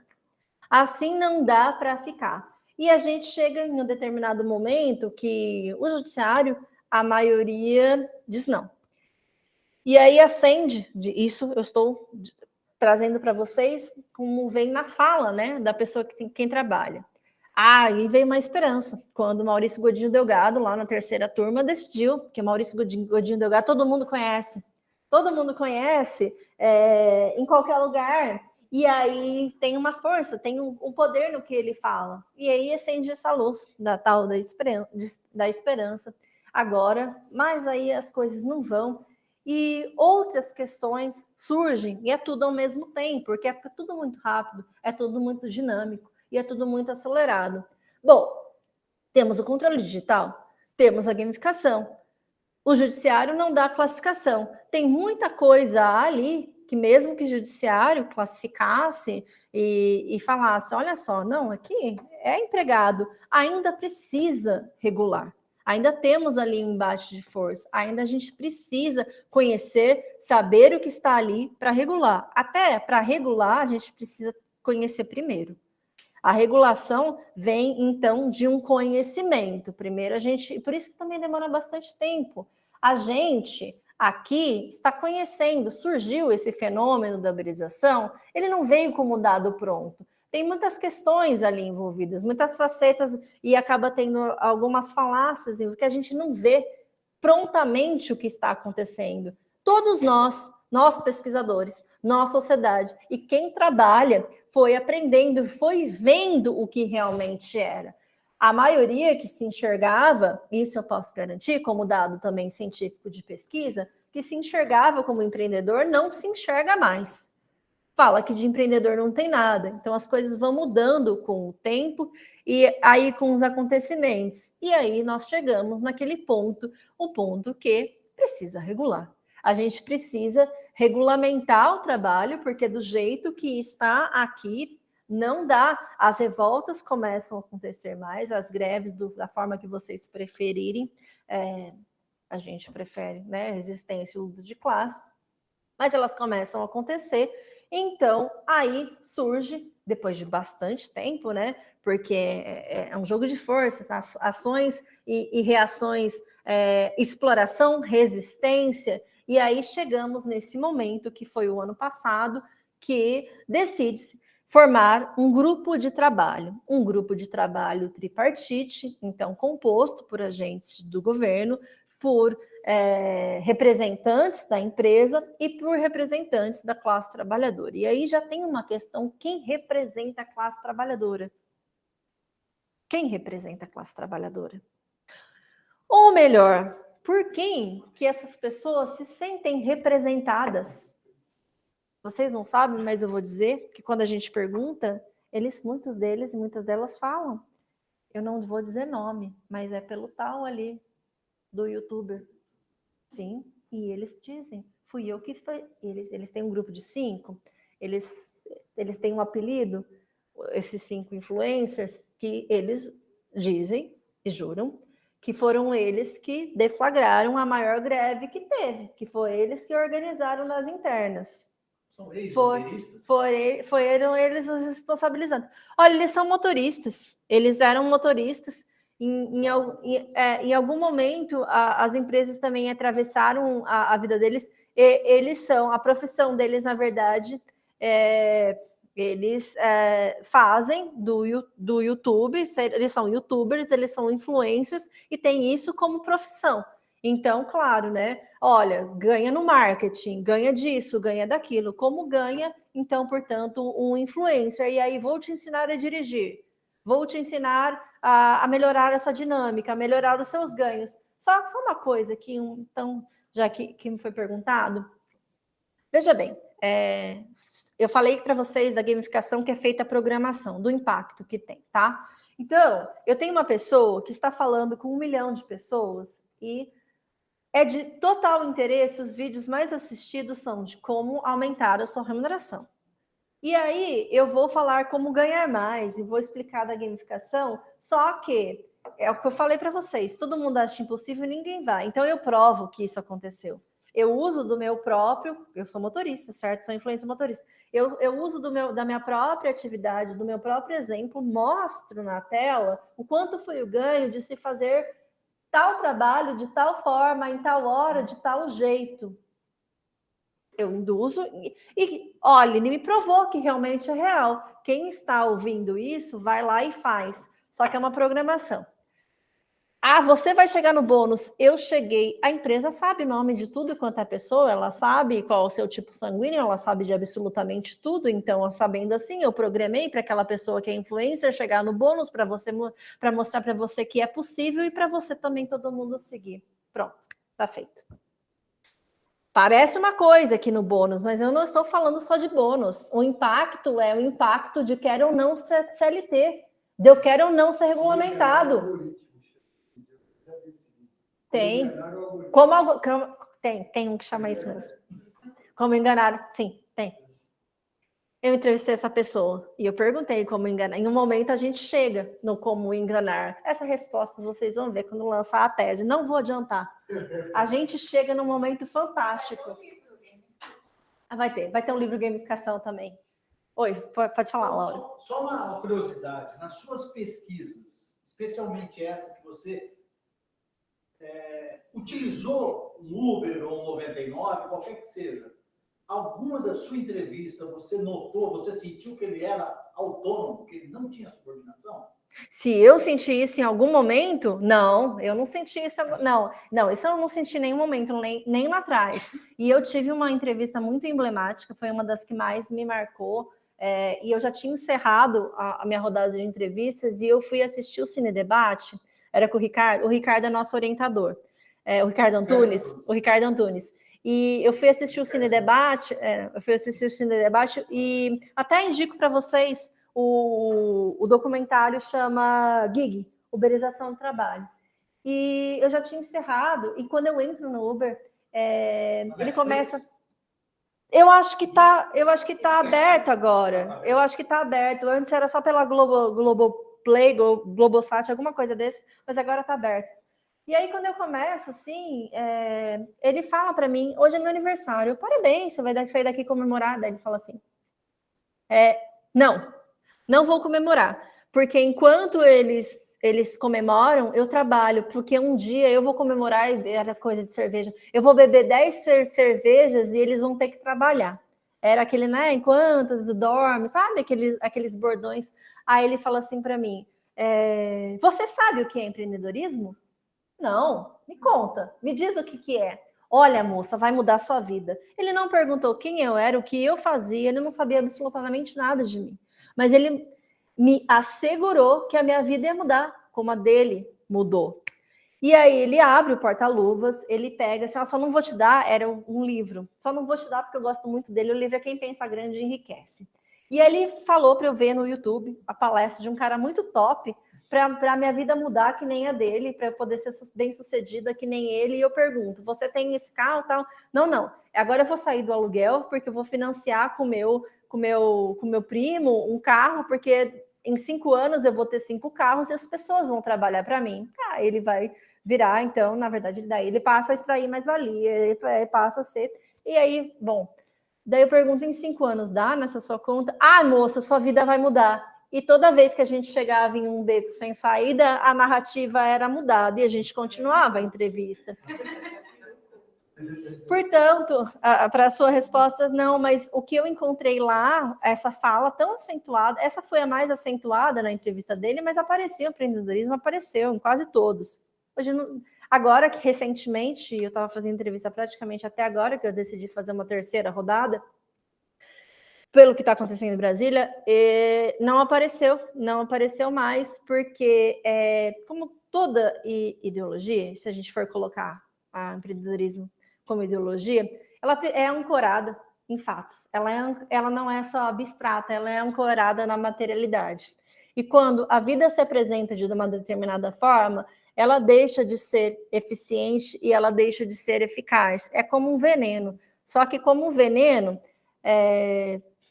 Assim não dá para ficar. E a gente chega em um determinado momento que o judiciário, a maioria diz não. E aí acende, isso eu estou trazendo para vocês como vem na fala, né, da pessoa quem trabalha. E veio uma esperança, quando Maurício Godinho Delgado, lá na terceira turma, decidiu, que Maurício Godinho Delgado todo mundo conhece em qualquer lugar, e aí tem uma força, tem um poder no que ele fala, e aí acende essa luz da tal da esperança. Agora, mas aí as coisas não vão, e outras questões surgem, e é tudo ao mesmo tempo, porque é tudo muito rápido, é tudo muito dinâmico, e é tudo muito acelerado. Bom, temos o controle digital, temos a gamificação, o judiciário não dá classificação. Tem muita coisa ali que mesmo que o judiciário classificasse e falasse, olha só, não, aqui é empregado, ainda precisa regular. Ainda temos ali um embate de força, ainda a gente precisa conhecer, saber o que está ali para regular. Até para regular, a gente precisa conhecer primeiro. A regulação vem, então, de um conhecimento. Primeiro, por isso que também demora bastante tempo. A gente aqui está conhecendo, surgiu esse fenômeno da uberização, ele não veio como dado pronto. Tem muitas questões ali envolvidas, muitas facetas, e acaba tendo algumas falácias que a gente não vê prontamente o que está acontecendo. Todos nós pesquisadores, nossa sociedade, e quem trabalha foi aprendendo, foi vendo o que realmente era. A maioria que se enxergava, isso eu posso garantir, como dado também científico de pesquisa, que se enxergava como empreendedor, não se enxerga mais. Fala que de empreendedor não tem nada. Então as coisas vão mudando com o tempo e aí com os acontecimentos. E aí nós chegamos naquele ponto, o ponto que precisa regular. A gente precisa regulamentar o trabalho, porque do jeito que está aqui, não dá. As revoltas começam a acontecer mais, as greves da forma que vocês preferirem. A gente prefere, né, resistência e luta de classe, mas elas começam a acontecer. Então, aí surge, depois de bastante tempo, né, porque é um jogo de forças, ações e reações, exploração, resistência, e aí chegamos nesse momento, que foi o ano passado, que decide-se formar um grupo de trabalho tripartite, então composto por agentes do governo, por representantes da empresa e por representantes da classe trabalhadora. E aí já tem uma questão, quem representa a classe trabalhadora? Quem representa a classe trabalhadora? Ou melhor, por quem que essas pessoas se sentem representadas? Vocês não sabem, mas eu vou dizer que quando a gente pergunta, muitos deles e muitas delas falam, eu não vou dizer nome, mas é pelo tal ali do youtuber. Sim, e eles dizem, fui eu que foi. Eles têm um grupo de 5, eles têm um apelido, esses 5 influencers, que eles dizem e juram que foram eles que deflagraram a maior greve que teve, que foi eles que organizaram nas internas. São eles foram eles os responsabilizando. Olha, eles são motoristas, eles eram motoristas. Em algum momento, as empresas também atravessaram a vida deles. A profissão deles, na verdade, eles fazem do YouTube, eles são youtubers, eles são influencers e têm isso como profissão. Então, claro, né? Olha, ganha no marketing, ganha disso, ganha daquilo. Como ganha, então, portanto, um influencer? E aí, vou te ensinar a dirigir. Vou te ensinar a melhorar a sua dinâmica, a melhorar os seus ganhos. Só uma coisa que, então, já que me foi perguntado, Veja bem, eu falei para vocês da gamificação que é feita a programação, do impacto que tem, tá? Então, eu tenho uma pessoa que está falando com 1 milhão de pessoas e é de total interesse, os vídeos mais assistidos são de como aumentar a sua remuneração. E aí, eu vou falar como ganhar mais e vou explicar da gamificação, só que é o que eu falei para vocês, todo mundo acha impossível e ninguém vai. Então, eu provo que isso aconteceu. Eu uso do meu próprio, eu sou motorista, certo? Sou influencer motorista. Eu uso da minha própria atividade, do meu próprio exemplo, mostro na tela o quanto foi o ganho de se fazer tal trabalho, de tal forma, em tal hora, de tal jeito. Eu induzo e olha, ele me provou que realmente é real. Quem está ouvindo isso, vai lá e faz. Só que é uma programação. Ah, você vai chegar no bônus. Eu cheguei. A empresa sabe o nome de tudo quanto é pessoa, ela sabe qual é o seu tipo sanguíneo, ela sabe de absolutamente tudo. Então, sabendo assim, eu programei para aquela pessoa que é influencer chegar no bônus para mostrar para você que é possível e para você também todo mundo seguir. Pronto, tá feito. Parece uma coisa aqui no bônus, mas eu não estou falando só de bônus. O impacto é o impacto de quer ou não ser CLT, de eu quero ou não ser regulamentado. Tem. Tem um que chama isso mesmo. Como enganar? Sim, tem. Eu entrevistei essa pessoa e eu perguntei como enganar. Em um momento a gente chega no como enganar. Essa resposta vocês vão ver quando lançar a tese. Não vou adiantar. A gente chega num momento fantástico. Vai ter um livro de gamificação também. Oi, pode falar, Laura. Só uma curiosidade. Nas suas pesquisas, especialmente essa que você utilizou um Uber ou um 99, qualquer que seja, alguma da sua entrevista você notou, você sentiu que ele era autônomo, que ele não tinha subordinação? Se eu senti isso em algum momento, não, eu não senti isso. Não, isso eu não senti em nenhum momento, nem lá atrás. E eu tive uma entrevista muito emblemática, foi uma das que mais me marcou. E eu já tinha encerrado a minha rodada de entrevistas e eu fui assistir o Cine Debate. Era com o Ricardo é nosso orientador, o Ricardo Antunes. E eu fui assistir o Cine Debate, e até indico para vocês o documentário chama Gig, Uberização do Trabalho. E eu já tinha encerrado, e quando eu entro no Uber, ele começa. Eu acho que tá aberto agora. Eu acho que está aberto. Antes era só pela Globoplay, Globosat, alguma coisa desse, mas agora está aberto. E aí, quando eu começo, assim, ele fala para mim, hoje é meu aniversário. Eu, parabéns, você vai sair daqui comemorar? Daí ele fala assim, não vou comemorar, porque enquanto eles comemoram, eu trabalho, porque um dia eu vou comemorar, era coisa de cerveja, eu vou beber 10 cervejas e eles vão ter que trabalhar. Era aquele, né, enquanto dorme, sabe, aqueles bordões. Aí ele fala assim para mim, você sabe o que é empreendedorismo? Não, me conta, me diz o que é. Olha, moça, vai mudar a sua vida. Ele não perguntou quem eu era, o que eu fazia, ele não sabia absolutamente nada de mim. Mas ele me assegurou que a minha vida ia mudar, como a dele mudou. E aí ele abre o porta-luvas, ele pega assim, só não vou te dar, era um livro, só não vou te dar porque eu gosto muito dele, o livro é Quem Pensa Grande Enriquece. E ele falou para eu ver no YouTube a palestra de um cara muito top, para a minha vida mudar que nem a dele, para eu poder ser bem-sucedida que nem ele. E eu pergunto, você tem esse carro? Tal? Não. Agora eu vou sair do aluguel, porque eu vou financiar com meu primo um carro, porque em 5 anos eu vou ter 5 carros e as pessoas vão trabalhar para mim. Ele vai virar, então, na verdade, daí ele passa a extrair mais-valia, ele passa a ser... E aí, bom, daí eu pergunto, em 5 anos dá nessa sua conta? Ah, moça, sua vida vai mudar. E toda vez que a gente chegava em um beco sem saída, a narrativa era mudada e a gente continuava a entrevista. Portanto, para a sua resposta, não, mas o que eu encontrei lá, essa fala tão acentuada, essa foi a mais acentuada na entrevista dele, mas apareceu, o empreendedorismo apareceu em quase todos. Hoje, agora que recentemente, eu estava fazendo entrevista praticamente até agora, que eu decidi fazer uma terceira rodada, pelo que está acontecendo em Brasília, não apareceu mais, porque, como toda ideologia, se a gente for colocar o empreendedorismo como ideologia, ela é ancorada em fatos. Ela não é só abstrata, ela é ancorada na materialidade. E quando a vida se apresenta de uma determinada forma, ela deixa de ser eficiente e ela deixa de ser eficaz. É como um veneno. Só que como um veneno,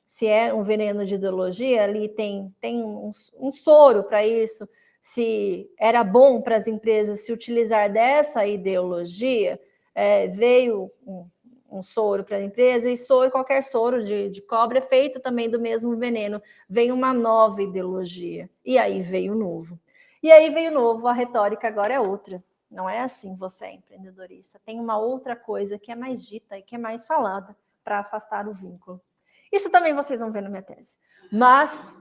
se é um veneno de ideologia, ali tem um soro para isso. Se era bom para as empresas se utilizar dessa ideologia, veio um soro para a empresa, e qualquer soro de cobra é feito também do mesmo veneno. Veio uma nova ideologia, e aí veio o novo. E aí veio o novo, a retórica agora é outra. Não é assim, você é empreendedorista. Tem uma outra coisa que é mais dita e que é mais falada para afastar o vínculo. Isso também vocês vão ver na minha tese. Mas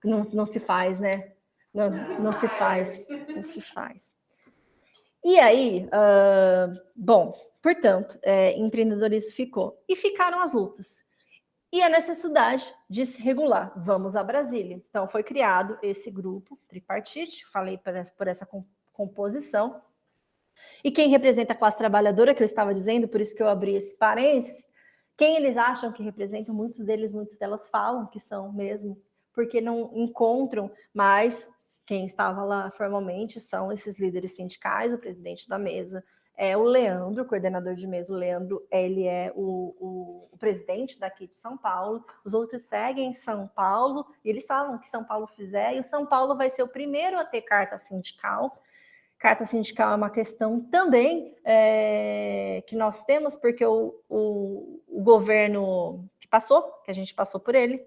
não se faz, né? Não se faz. E aí, bom, portanto, empreendedorismo ficou. E ficaram as lutas. E a necessidade de se regular. Vamos a Brasília. Então, foi criado esse grupo tripartite, falei por essa composição. E quem representa a classe trabalhadora, que eu estava dizendo, por isso que eu abri esse parênteses, quem eles acham que representam, muitas delas falam que são mesmo, porque não encontram mais quem estava lá formalmente, são esses líderes sindicais, o presidente da mesa é o Leandro, o coordenador de mesa. O Leandro, ele é o presidente daqui de São Paulo, os outros seguem São Paulo, e eles falam que São Paulo fizer, e o São Paulo vai ser o primeiro a ter carta sindical. Carta sindical é uma questão também que nós temos, porque o governo que a gente passou por ele,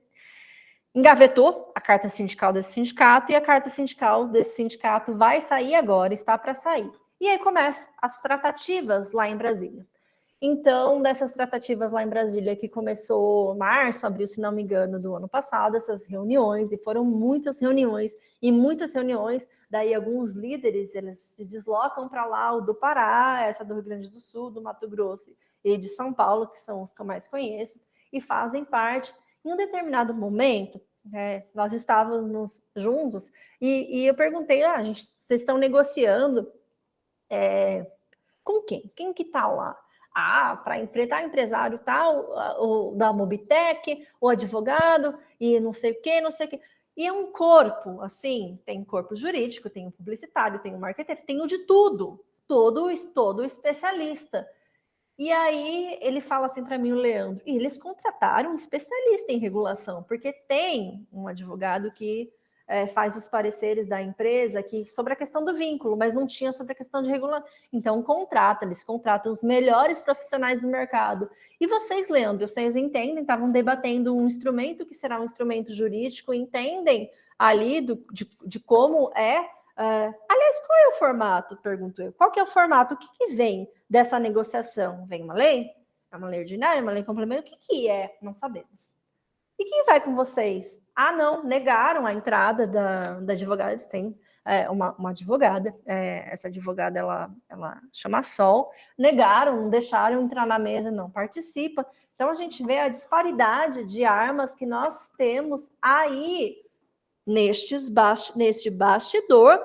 engavetou a carta sindical desse sindicato, e a carta sindical desse sindicato vai sair agora, está para sair. E aí começam as tratativas lá em Brasília. Então, dessas tratativas lá em Brasília, que começou em março, abril, se não me engano, do ano passado, essas reuniões, e foram muitas reuniões, daí alguns líderes, eles se deslocam para lá, o do Pará, essa do Rio Grande do Sul, do Mato Grosso e de São Paulo, que são os que eu mais conheço, e fazem parte. Em um determinado momento, nós estávamos juntos, e eu perguntei, vocês estão negociando com quem? Quem que está lá? Para enfrentar o empresário tal, o da Mobitech, o advogado, e não sei o quê. E é um corpo, assim, tem corpo jurídico, tem o publicitário, tem o marketeiro, tem o de tudo, todo especialista. E aí ele fala assim para mim, o Leandro, e eles contrataram um especialista em regulação, porque tem um advogado que faz os pareceres da empresa sobre a questão do vínculo, mas não tinha sobre a questão de regulação. Então, eles contratam os melhores profissionais do mercado. E vocês, Leandro, vocês entendem, estavam debatendo um instrumento que será um instrumento jurídico, entendem ali de como aliás, qual é o formato? Pergunto eu. Qual que é o formato? O que vem dessa negociação? Vem uma lei? É uma lei ordinária? Uma lei complementar? O que é? Não sabemos. E quem vai com vocês? Não, negaram a entrada da advogada. Eles têm uma advogada, essa advogada, ela chama Sol, negaram, não deixaram entrar na mesa, não participa. Então, a gente vê a disparidade de armas que nós temos aí neste bastidor,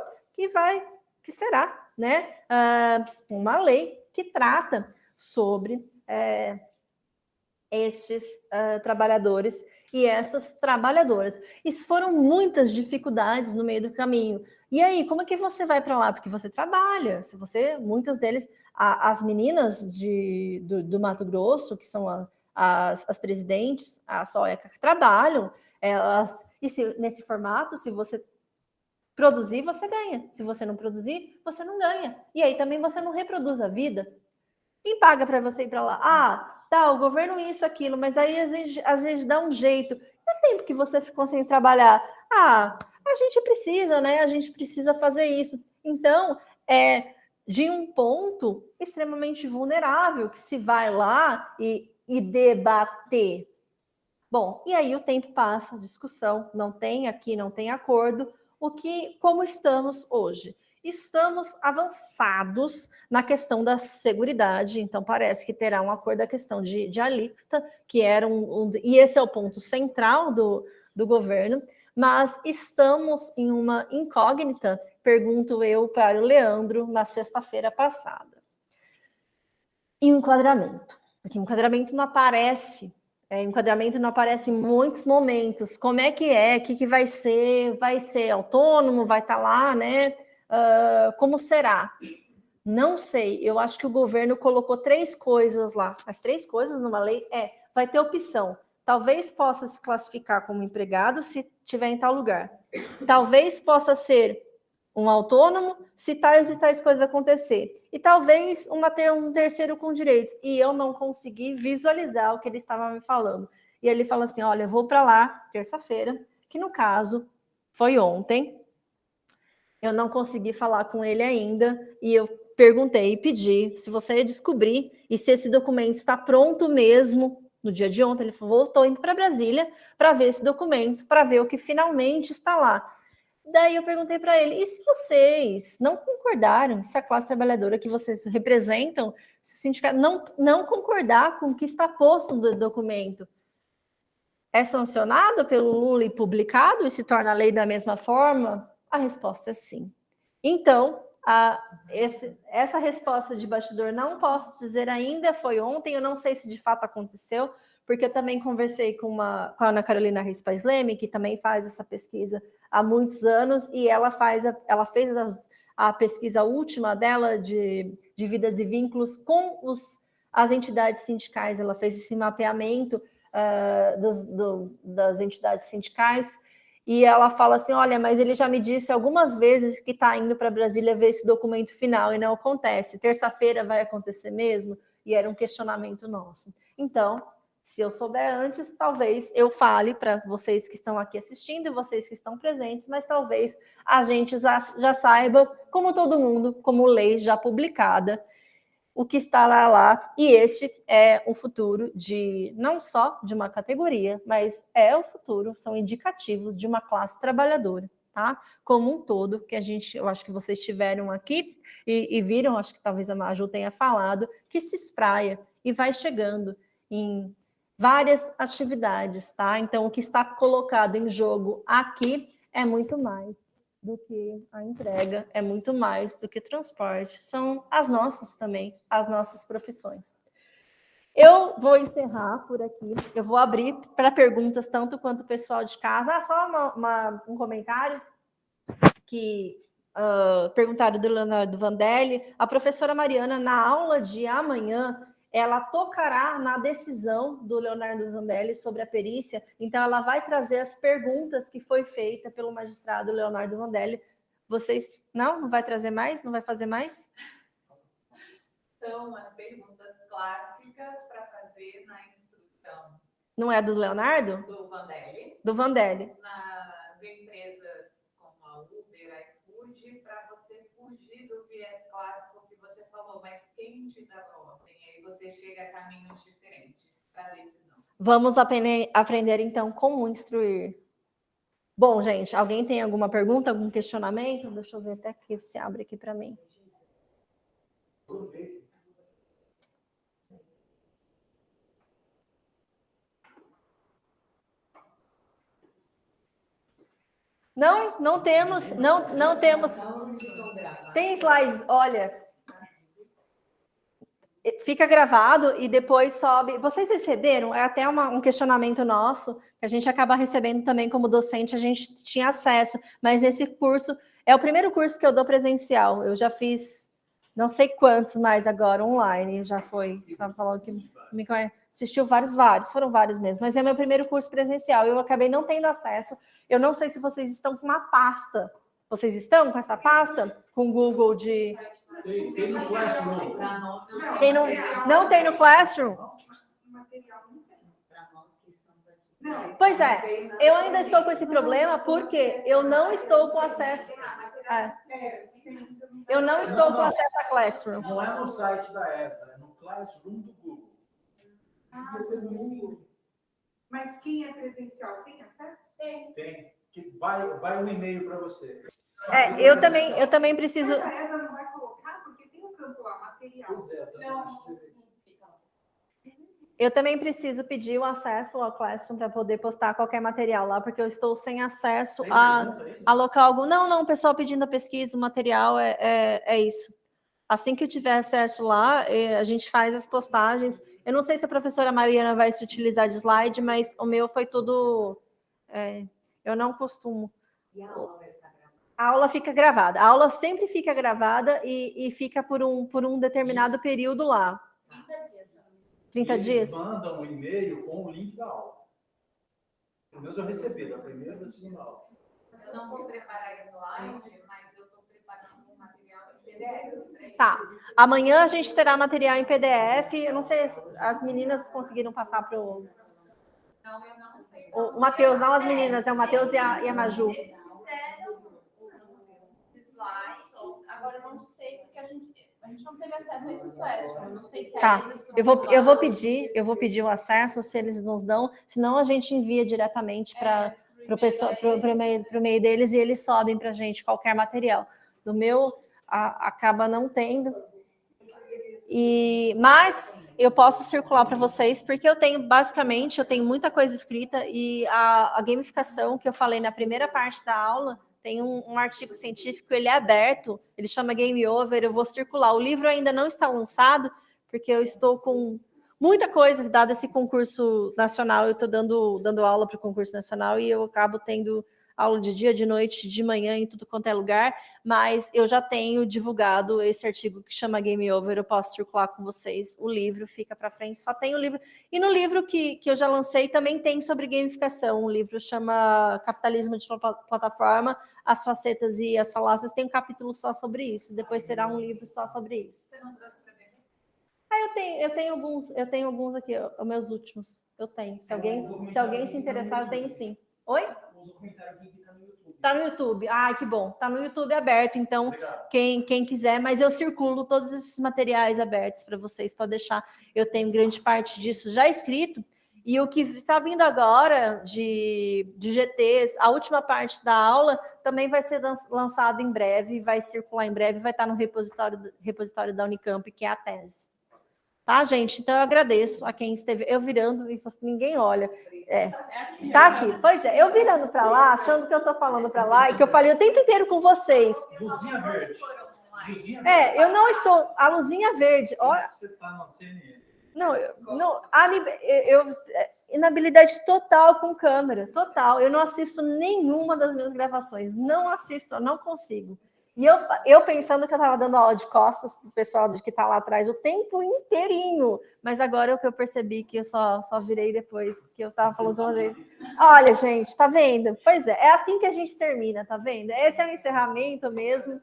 que será, né, uma lei que trata sobre estes trabalhadores e essas trabalhadoras. E foram muitas dificuldades no meio do caminho. E aí, como é que você vai para lá? Porque você trabalha. Muitos deles, as meninas do Mato Grosso, que são as presidentes, a Soeca, trabalham. Nesse formato, se você produzir, você ganha. Se você não produzir, você não ganha. E aí também você não reproduz a vida. Quem paga para você ir para lá? O governo isso, aquilo, mas aí às vezes dá um jeito. E o tempo que você ficou sem trabalhar? A gente precisa, né? A gente precisa fazer isso. Então, de um ponto extremamente vulnerável que se vai lá e debater. Bom, e aí o tempo passa, discussão, não tem acordo. Como estamos hoje? Estamos avançados na questão da seguridade, então parece que terá um acordo da questão de alíquota, que era e esse é o ponto central do governo, mas estamos em uma incógnita, pergunto eu para o Leandro na sexta-feira passada. Enquadramento. Porque enquadramento não aparece. Enquadramento não aparece em muitos momentos. Como é? O que vai ser? Vai ser autônomo? Vai estar lá, né? Como será? Não sei. Eu acho que o governo colocou 3 coisas lá. As 3 coisas numa lei vai ter opção. Talvez possa se classificar como empregado se tiver em tal lugar. Talvez possa ser um autônomo se tais e tais coisas acontecer. E talvez um terceiro com direitos. E eu não consegui visualizar o que ele estava me falando. E ele fala assim, olha, eu vou para lá terça-feira, que no caso foi ontem. Eu não consegui falar com ele ainda. E eu perguntei e pedi se você descobrir e se esse documento está pronto mesmo. No dia de ontem, ele falou, estou indo para Brasília para ver esse documento, para ver o que finalmente está lá. Daí eu perguntei para ele, e se vocês não concordaram, se a classe trabalhadora que vocês representam, se o sindicato não concordar com o que está posto no documento, é sancionado pelo Lula e publicado e se torna lei da mesma forma? A resposta é sim. Então, essa resposta de bastidor não posso dizer ainda, foi ontem, eu não sei se de fato aconteceu, porque eu também conversei com a Ana Carolina Rispa-Sleme, que também faz essa pesquisa há muitos anos, e ela fez a pesquisa última dela de vidas e vínculos com as entidades sindicais, ela fez esse mapeamento das entidades sindicais, e ela fala assim, olha, mas ele já me disse algumas vezes que está indo para Brasília ver esse documento final e não acontece. Terça-feira vai acontecer mesmo? E era um questionamento nosso. Então, se eu souber antes, talvez eu fale para vocês que estão aqui assistindo e vocês que estão presentes, mas talvez a gente já saiba, como todo mundo, como lei já publicada, o que estará lá, e este é o futuro não só de uma categoria, mas é o futuro, são indicativos de uma classe trabalhadora, tá? Como um todo, que eu acho que vocês tiveram aqui e viram, acho que talvez a Maju tenha falado, que se espraia e vai chegando em várias atividades, tá? Então, o que está colocado em jogo aqui é muito mais do que a entrega, é muito mais do que transporte, são as nossas também, as nossas profissões. Eu vou encerrar por aqui, eu vou abrir para perguntas, tanto quanto o pessoal de casa. Só um comentário que perguntaram do Leonardo Vandelli. A professora Mariana, na aula de amanhã, ela tocará na decisão do Leonardo Vandelli sobre a perícia, então ela vai trazer as perguntas que foi feita pelo magistrado Leonardo Vandelli. Vocês, não vai trazer mais? Não vai fazer mais? São as perguntas clássicas para fazer na instrução. Não é do Leonardo? Do Vandelli. Do Vandelli. Nas empresas como a Uber, a iFood, para você fugir do viés clássico que você falou, mas quem te dá ordem? Aí você chega a caminhos diferentes para a decisão. Vamos aprender, então, como instruir. Bom, gente, alguém tem alguma pergunta, algum questionamento? Deixa eu ver até que se abre aqui para mim. Não temos. Tem slides, olha. Fica gravado e depois sobe. Vocês receberam? É até um questionamento nosso, que a gente acaba recebendo também como docente, a gente tinha acesso, mas esse curso é o primeiro curso que eu dou presencial. Eu já fiz não sei quantos mais agora online, já foi. Estava falando que me assistiu vários, foram vários mesmo, mas é meu primeiro curso presencial. Eu acabei não tendo acesso. Eu não sei se vocês estão com uma pasta. Vocês estão com essa pasta? Com o Google de... Tem no Classroom. Não tem no Classroom? Pois é, eu ainda estou com esse problema porque eu não estou com acesso. Eu não estou com acesso a Classroom. Não é no site da ESA, é no Classroom do Google. Mas quem é presencial tem acesso? Tem. Que vai um e-mail para você. Eu também preciso. Mas a ESA não vai colocar, porque tem um campo lá, material. Pois é, Eu também preciso pedir o acesso ao Classroom para poder postar qualquer material lá, porque eu estou sem acesso a alocar algum. Não, o pessoal pedindo a pesquisa, o material é isso. Assim que eu tiver acesso lá, a gente faz as postagens Eu não sei se a professora Mariana vai se utilizar de slide, mas o meu foi tudo... eu não costumo. E a aula vai estar gravada? A aula fica gravada. A aula sempre fica gravada e fica por um determinado período lá. 30 dias. 30 dias? Eles mandam um e-mail com o link da aula. Pelo menos eu recebi, da primeira e da segunda aula. Eu não vou preparar slides, mas eu estou preparando um material em PDF. Tá. Amanhã a gente terá material em PDF. Eu não sei se as meninas conseguiram passar para o... Não, eu não sei. O Matheus, não as meninas, é o Matheus e a Maju. Eles fizeram slides, agora eu não sei, porque a gente não teve acesso a esse flash. Eu não sei se Tá. Eu vou pedir o acesso, se eles nos dão, senão a gente envia diretamente para o e-mail deles e eles sobem para a gente qualquer material. Do meu, acaba não tendo. Mas eu posso circular para vocês, porque eu tenho muita coisa escrita e a gamificação que eu falei na primeira parte da aula, tem um artigo científico, ele é aberto, ele chama Game Over, eu vou circular. O livro ainda não está lançado, porque eu estou com muita coisa, dado esse concurso nacional, eu estou dando aula para o concurso nacional e eu acabo tendo aula de dia, de noite, de manhã, em tudo quanto é lugar, mas eu já tenho divulgado esse artigo que chama Game Over, eu posso circular com vocês, o livro fica para frente, só tem o livro, e no livro que eu já lancei também tem sobre gamificação, o livro chama Capitalismo de Plataforma, as facetas e as falácias, tem um capítulo só sobre isso, depois será um livro só sobre isso. Você não trouxe para ver? Eu tenho alguns aqui, os meus últimos, eu tenho, se alguém se interessar, eu tenho sim. Oi? Tá no YouTube. Ah, que bom. Tá no YouTube aberto, então quem quiser, mas eu circulo todos esses materiais abertos para vocês, pode deixar. Eu tenho grande parte disso já escrito. E o que está vindo agora de GTs, a última parte da aula também vai ser lançado em breve, vai circular em breve, vai estar no repositório da Unicamp, que é a tese. Tá, gente? Então, eu agradeço a quem esteve... Eu virando e ninguém olha. Tá aqui. Pois é, eu virando para lá, achando que eu estou falando para lá e que eu falei o tempo inteiro com vocês. Luzinha verde. Eu não estou... A luzinha verde... Olha... Você está na CNN. Não, inabilidade total com câmera. Total. Eu não assisto nenhuma das minhas gravações. Não assisto, eu não consigo. E eu pensando que eu estava dando aula de costas para o pessoal que está lá atrás o tempo inteirinho. Mas agora é o que eu percebi que eu só virei depois que eu estava falando com vocês. Olha, gente, tá vendo? Pois é assim que a gente termina, tá vendo? Esse é o encerramento mesmo.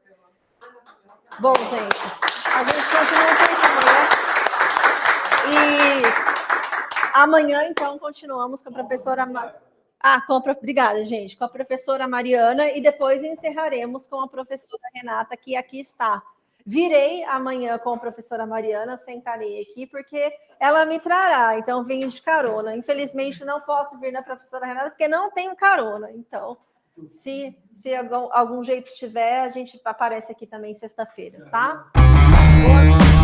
Bom, gente, a gente continua com isso amanhã. E amanhã, então, continuamos com a professora... Obrigada, gente. Com a professora Mariana e depois encerraremos com a professora Renata, que aqui está. Virei amanhã com a professora Mariana, sentarei aqui, porque ela me trará, então venho de carona. Infelizmente, não posso vir na professora Renata, porque não tenho carona. Então, se algum jeito tiver, a gente aparece aqui também sexta-feira, tá? Boa noite.